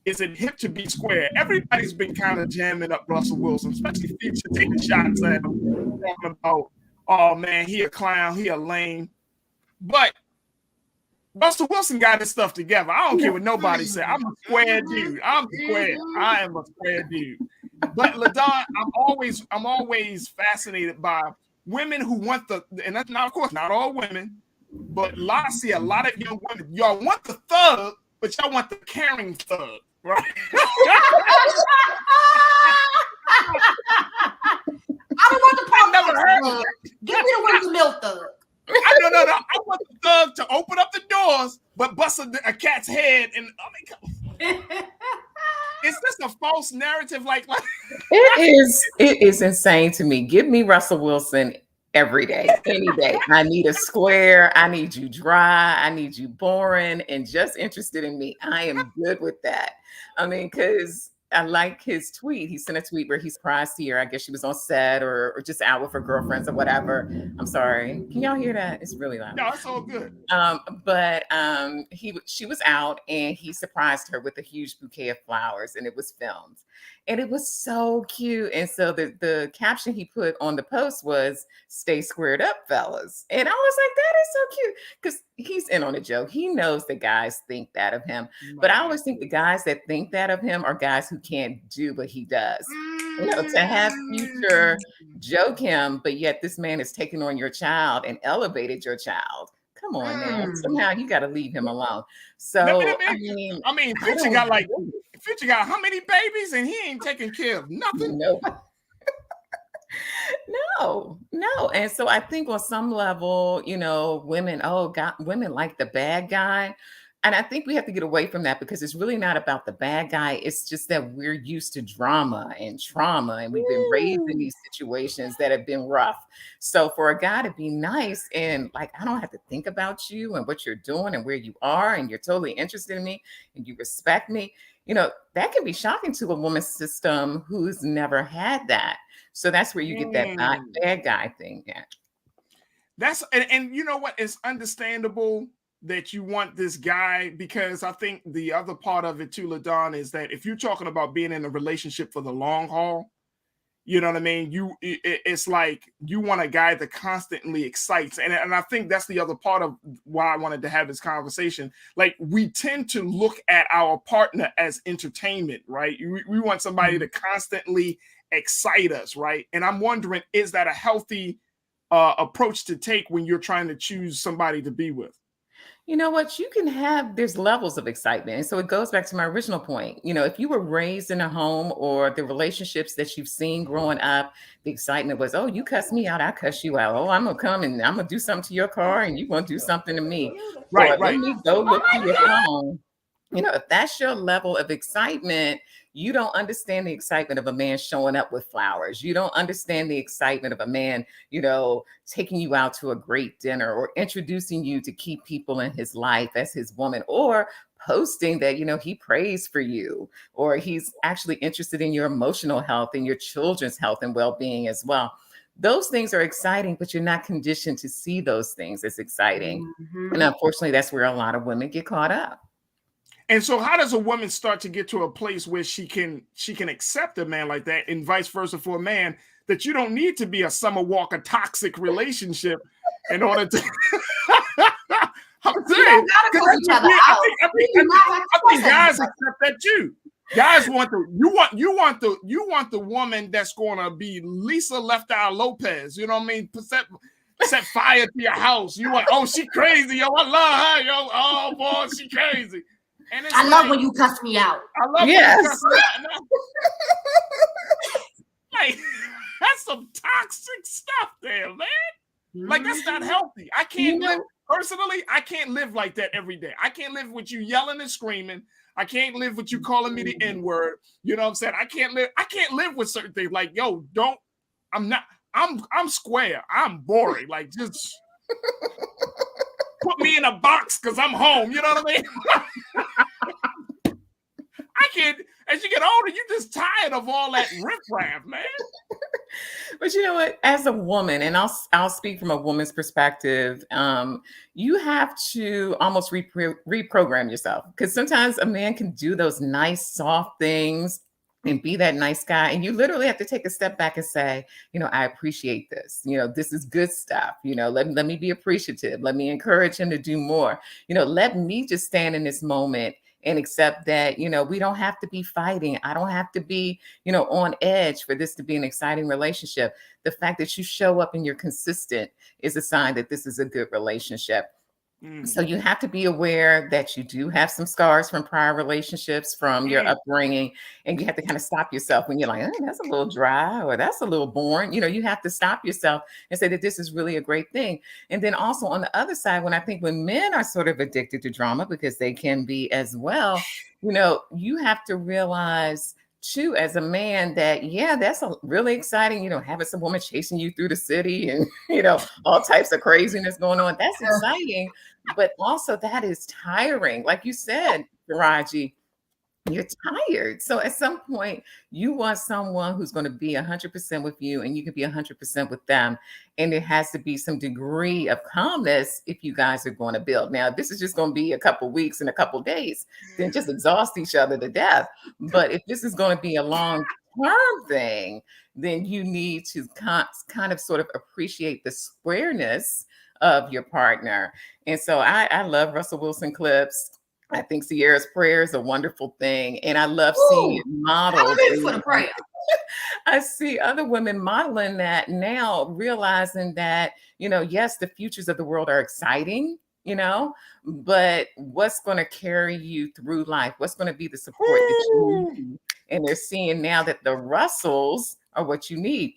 is it hip to be square? Everybody's been kind of jamming up Russell Wilson, especially Future taking shots at him about, oh man, he a clown, he a lame. But Russell Wilson got his stuff together. I don't care what nobody said. I'm a square dude. I'm square. I am a square dude. But LaDon, I'm always fascinated by women who want and that's not, of course, not all women, but I see a lot of young women. Y'all want the thug, but y'all want the caring thug, right? I don't want the I never heard thug. of Give me the one the milk thug. No. I want the thug to open up the doors, but bust a cat's head. And I mean, is this a false narrative? Like it is insane to me. Give me Russell Wilson every day, any day. I need a square. I need you dry. I need you boring and just interested in me. I am good with that. I mean, because I like his tweet. He sent a tweet where he's surprised here. I guess she was on set or just out with her girlfriends or whatever. I'm sorry. Can y'all hear that? It's really loud. No, it's all good. She was out and he surprised her with a huge bouquet of flowers, and it was filmed. And it was so cute. And so the caption he put on the post was, "Stay squared up, fellas." And I was like, that is so cute. Because he's in on a joke. He knows the guys think that of him. But I always think the guys that think that of him are guys who can't do what he does. You know, to have Future joke him, but yet this man is taking on your child and elevated your child. Come on now. Somehow you got to leave him alone. So I mean, Future got how many babies, and he ain't taking care of nothing. No. And so I think on some level, you know, women like the bad guy. And I think we have to get away from that because it's really not about the bad guy. It's just that we're used to drama and trauma, and we've been raised in these situations that have been rough. So for a guy to be nice and like, I don't have to think about you and what you're doing and where you are, and you're totally interested in me and you respect me, you know, that can be shocking to a woman's system who's never had that. So that's where you get that bad guy thing. Yeah. And you know what? It's understandable that you want this guy, because I think the other part of it too, LaDon, is that if you're talking about being in a relationship for the long haul, you know what I mean? It's like you want a guy that constantly excites. And I think that's the other part of why I wanted to have this conversation. Like, we tend to look at our partner as entertainment, right? We want somebody to constantly excite us, right? And I'm wondering, is that a healthy approach to take when you're trying to choose somebody to be with? You know what? There's levels of excitement. And so it goes back to my original point. You know, if you were raised in a home, or the relationships that you've seen growing up, the excitement was, oh, you cuss me out, I cuss you out. Oh, I'm going to come and I'm going to do something to your car and you're going to do something to me. Right. Let me go look through your phone. You know, if that's your level of excitement, you don't understand the excitement of a man showing up with flowers. You don't understand the excitement of a man, you know, taking you out to a great dinner or introducing you to key people in his life as his woman, or posting that, you know, he prays for you, or he's actually interested in your emotional health and your children's health and well-being as well. Those things are exciting, but you're not conditioned to see those things as exciting. And unfortunately, that's where a lot of women get caught up. And so how does a woman start to get to a place where she can accept a man like that, and vice versa for a man, that you don't need to be a Summer Walker toxic relationship in order to I'm saying, I think guys accept that too. Guys want the woman that's gonna be Lisa Left Eye Lopez, you know what I mean? Set fire to your house. You want, oh, she crazy, yo, I love her, yo, oh boy, she crazy. And I love when you cuss me out. I love when you cuss me out. Like, that's some toxic stuff there, man. Like, that's not healthy. I can't live, personally, I can't live like that every day. I can't live with you yelling and screaming. I can't live with you calling me the N-word. You know what I'm saying? I can't live with certain things. Like, yo, I'm square. I'm boring. Like, just put me in a box because I'm home. You know what I mean? I can't, as you get older, you're just tired of all that riffraff, man. But you know what? As a woman, and I'll speak from a woman's perspective, you have to almost reprogram yourself, because sometimes a man can do those nice, soft things and be that nice guy, and you literally have to take a step back and say, you know, I appreciate this. You know, this is good stuff. You know, let me be appreciative. Let me encourage him to do more. You know, let me just stand in this moment and accept that, you know, we don't have to be fighting. I don't have to be, you know, on edge for this to be an exciting relationship. The fact that you show up and you're consistent is a sign that this is a good relationship. So you have to be aware that you do have some scars from prior relationships, from your upbringing, and you have to kind of stop yourself when you're like, oh, that's a little dry or that's a little boring. You know, you have to stop yourself and say that this is really a great thing. And then also on the other side, when men are sort of addicted to drama, because they can be as well, you know, you have to realize too, as a man, that that's a really exciting, you know, having some woman chasing you through the city and, you know, all types of craziness going on. That's exciting, but also that is tiring. Like you said, Farajii, you're tired. So at some point, you want someone who's going to be 100% with you, and you can be 100% with them. And there has to be some degree of calmness if you guys are going to build. Now, if this is just going to be a couple weeks and a couple days, then just exhaust each other to death. But if this is going to be a long-term thing, then you need to kind of sort of appreciate the squareness of your partner. And so I love Russell Wilson clips. I think Sierra's prayer is a wonderful thing, and I love seeing it modeled. For the prayer. I see other women modeling that now, realizing that, you know, yes, the futures of the world are exciting, you know, but what's going to carry you through life? What's going to be the support that you need? And they're seeing now that the Russells are what you need.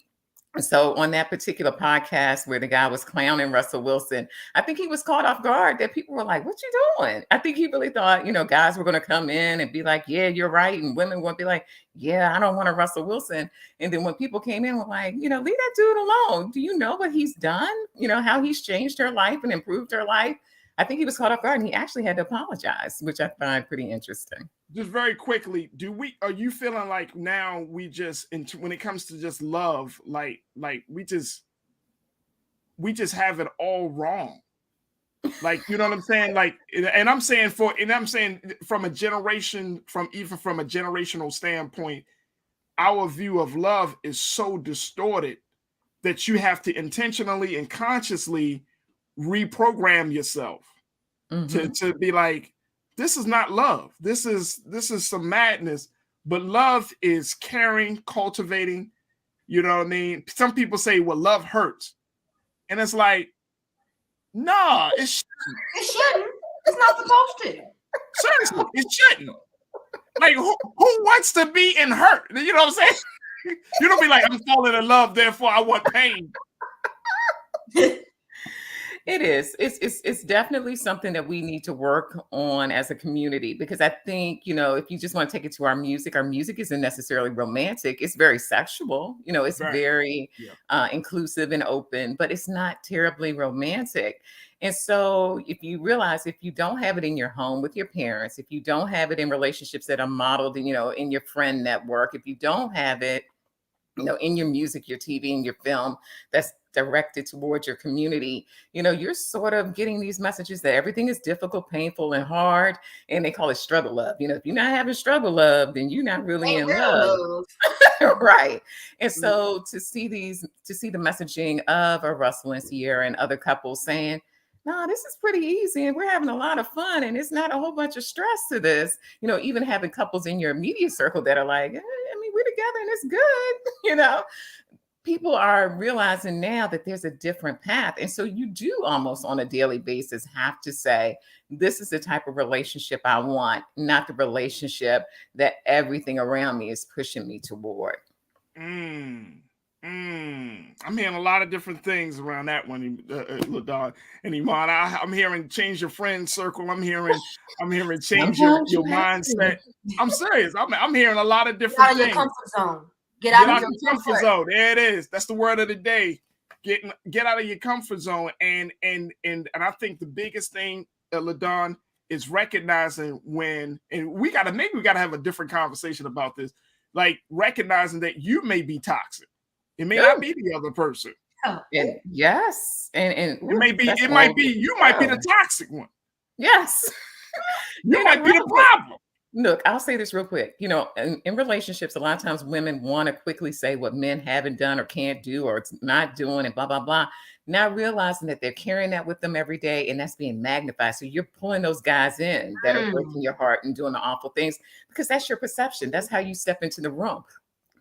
And so on that particular podcast where the guy was clowning Russell Wilson, I think he was caught off guard that people were like, what you doing? I think he really thought, you know, guys were going to come in and be like, yeah, you're right. And women would be like, yeah, I don't want a Russell Wilson. And then when people came in, were like, you know, leave that dude alone. Do you know what he's done? You know, how he's changed her life and improved her life? I think he was caught off guard and he actually had to apologize, which I find pretty interesting. Just very quickly, are you feeling like now we just, when it comes to just love, like we just have it all wrong? Like, you know what I'm saying? Like, and I'm saying from a generational standpoint, our view of love is so distorted that you have to intentionally and consciously reprogram yourself to be like, this is not love. This is some madness. But love is caring, cultivating. You know what I mean? Some people say, well, love hurts. And it's like, nah, it shouldn't. It shouldn't. It's not supposed to. Seriously, it shouldn't. Like, who wants to be in hurt? You know what I'm saying? You don't be like, I'm falling in love, therefore I want pain. It is. It's definitely something that we need to work on as a community, because I think, you know, if you just want to take it to our music isn't necessarily romantic. It's very sexual. You know, it's very inclusive and open, but it's not terribly romantic. And so if you realize, if you don't have it in your home with your parents, if you don't have it in relationships that are modeled, you know, in your friend network, if you don't have it, you know, in your music, your TV, and your film that's directed towards your community, you know, you're sort of getting these messages that everything is difficult, painful, and hard, and they call it struggle love. You know, if you're not having struggle love, then you're not really in love. Right. And so to see the messaging of a Russell and Sierra and other couples saying, no, this is pretty easy and we're having a lot of fun and it's not a whole bunch of stress to this, you know, even having couples in your immediate circle that are like, I mean, we're together and it's good, you know. People are realizing now that there's a different path. And so you do almost on a daily basis have to say, this is the type of relationship I want, not the relationship that everything around me is pushing me toward. I'm hearing a lot of different things around that one, LaDon and Iman. I'm hearing change your friend circle. I'm hearing change your mindset. I'm serious. I'm hearing a lot of different things. Get out of your comfort zone. Get out of your comfort zone. There it is. That's the word of the day. Get out of your comfort zone. And I think the biggest thing, LaDon, is recognizing when, and we gotta have a different conversation about this, like recognizing that you may be toxic. It may not be the other person. And yes. And it might be you might be the toxic one. Yes. You might be the problem. Look, I'll say this real quick. You know, in relationships, a lot of times women want to quickly say what men haven't done or can't do or it's not doing and blah, blah, blah. Not realizing that they're carrying that with them every day and that's being magnified. So you're pulling those guys in that are breaking your heart and doing the awful things because that's your perception. That's how you step into the room.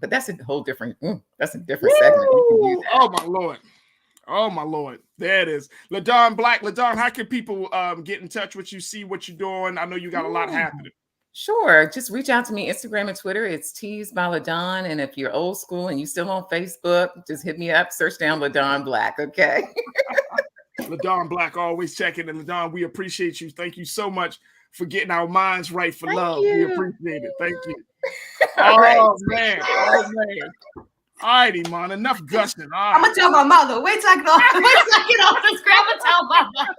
But that's a whole different, that's a different segment. Oh my Lord. Oh my Lord. There it is. LaDon Black. LaDon, how can people get in touch with you, see what you're doing? I know you got a lot happening. Sure. Just reach out to me, Instagram and Twitter. It's Teased by LaDon. And if you're old school and you still on Facebook, just hit me up, search down LaDon Black, okay? LaDon Black, always checking. And LaDon, we appreciate you. Thank you so much for getting our minds right for love. We appreciate it. Thank you. Man. Oh, man. All right, Iman, enough gushing. All right. I'm going to tell my mother. Wait till I get off the screen. I'm going to tell my mother.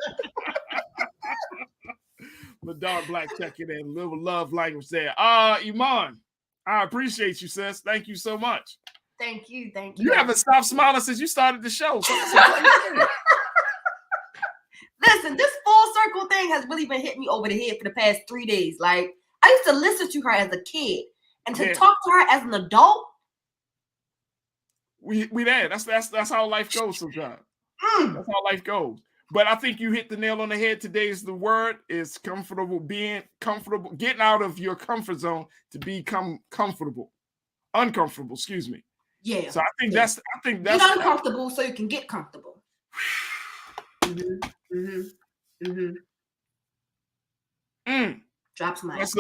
LaDon Black checking in. Little love language there. Iman, I appreciate you, sis. Thank you so much. Thank you. You haven't stopped smiling since you started the show. Listen, this full circle thing has really been hitting me over the head for the past 3 days. Like, I used to listen to her as a kid, and to talk to her as an adult. We there. That's how life goes sometimes. That's how life goes. But I think you hit the nail on the head. Today's the word is comfortable, being comfortable, getting out of your comfort zone to become uncomfortable. Excuse me. Yeah. So I think that's get uncomfortable so you can get comfortable. Drop some ice. What's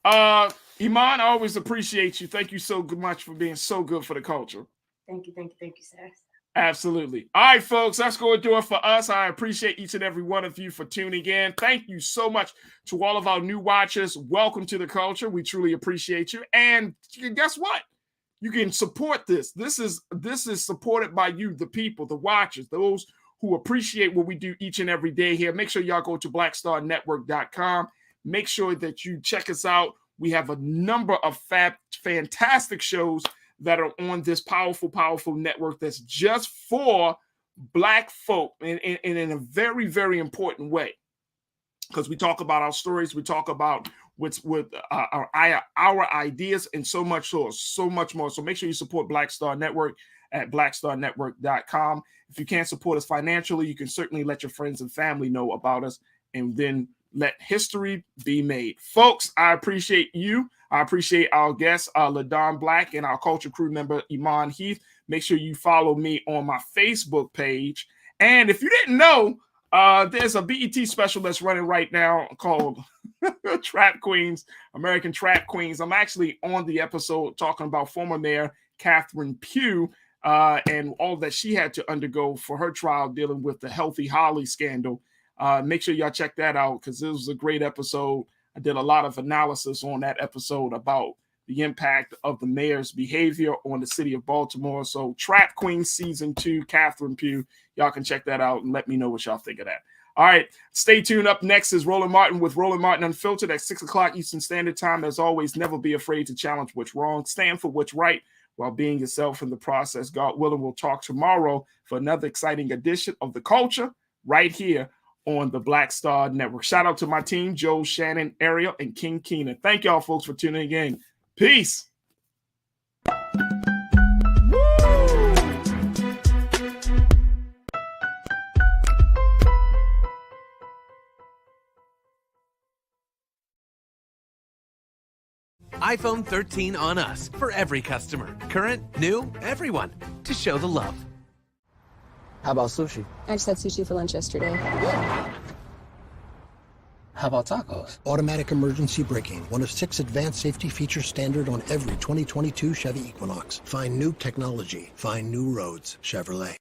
up? Iman, I always appreciate you. Thank you so much for being so good for the culture. Thank you, sir. Absolutely. All right, folks, that's going to do it for us. I appreciate each and every one of you for tuning in. Thank you so much to all of our new watchers. Welcome to the culture. We truly appreciate you. And guess what? You can support this. This is supported by you, the people, the watchers, those who appreciate what we do each and every day here. Make sure y'all go to blackstarnetwork.com. Make sure that you check us out. We have a number of fantastic shows that are on this powerful, powerful network that's just for Black folk and in a very, very important way. Because we talk about our stories, we talk about what's with our ideas and so much more. So make sure you support Black Star Network at blackstarnetwork.com. If you can't support us financially, you can certainly let your friends and family know about us and then let history be made. Folks, I appreciate you. I appreciate our guest, LaDon Black, and our culture crew member, Iman Heath. Make sure you follow me on my Facebook page. And if you didn't know, there's a BET special that's running right now called Trap Queens, American Trap Queens. I'm actually on the episode talking about former Mayor Catherine Pugh and all that she had to undergo for her trial dealing with the Healthy Holly scandal. Make sure y'all check that out because it was a great episode. I did a lot of analysis on that episode about the impact of the mayor's behavior on the city of Baltimore. So Trap Queen Season 2, Catherine Pugh. Y'all can check that out and let me know what y'all think of that. All right, stay tuned. Up next is Roland Martin with Roland Martin Unfiltered at 6 o'clock Eastern Standard Time. As always, never be afraid to challenge what's wrong. Stand for what's right while being yourself in the process. God willing, we'll talk tomorrow for another exciting edition of The Culture right here on the Black Star Network. Shout out to my team, Joe, Shannon, Ariel, and King Keenan. Thank y'all, folks, for tuning in. Peace. iPhone 13 on us for every customer. Current, new, everyone. To show the love. How about sushi? I just had sushi for lunch yesterday. How How about tacos? Automatic emergency braking, one of 6 advanced safety features standard on every 2022 Chevy Equinox. Find new technology. Find new roads. Chevrolet.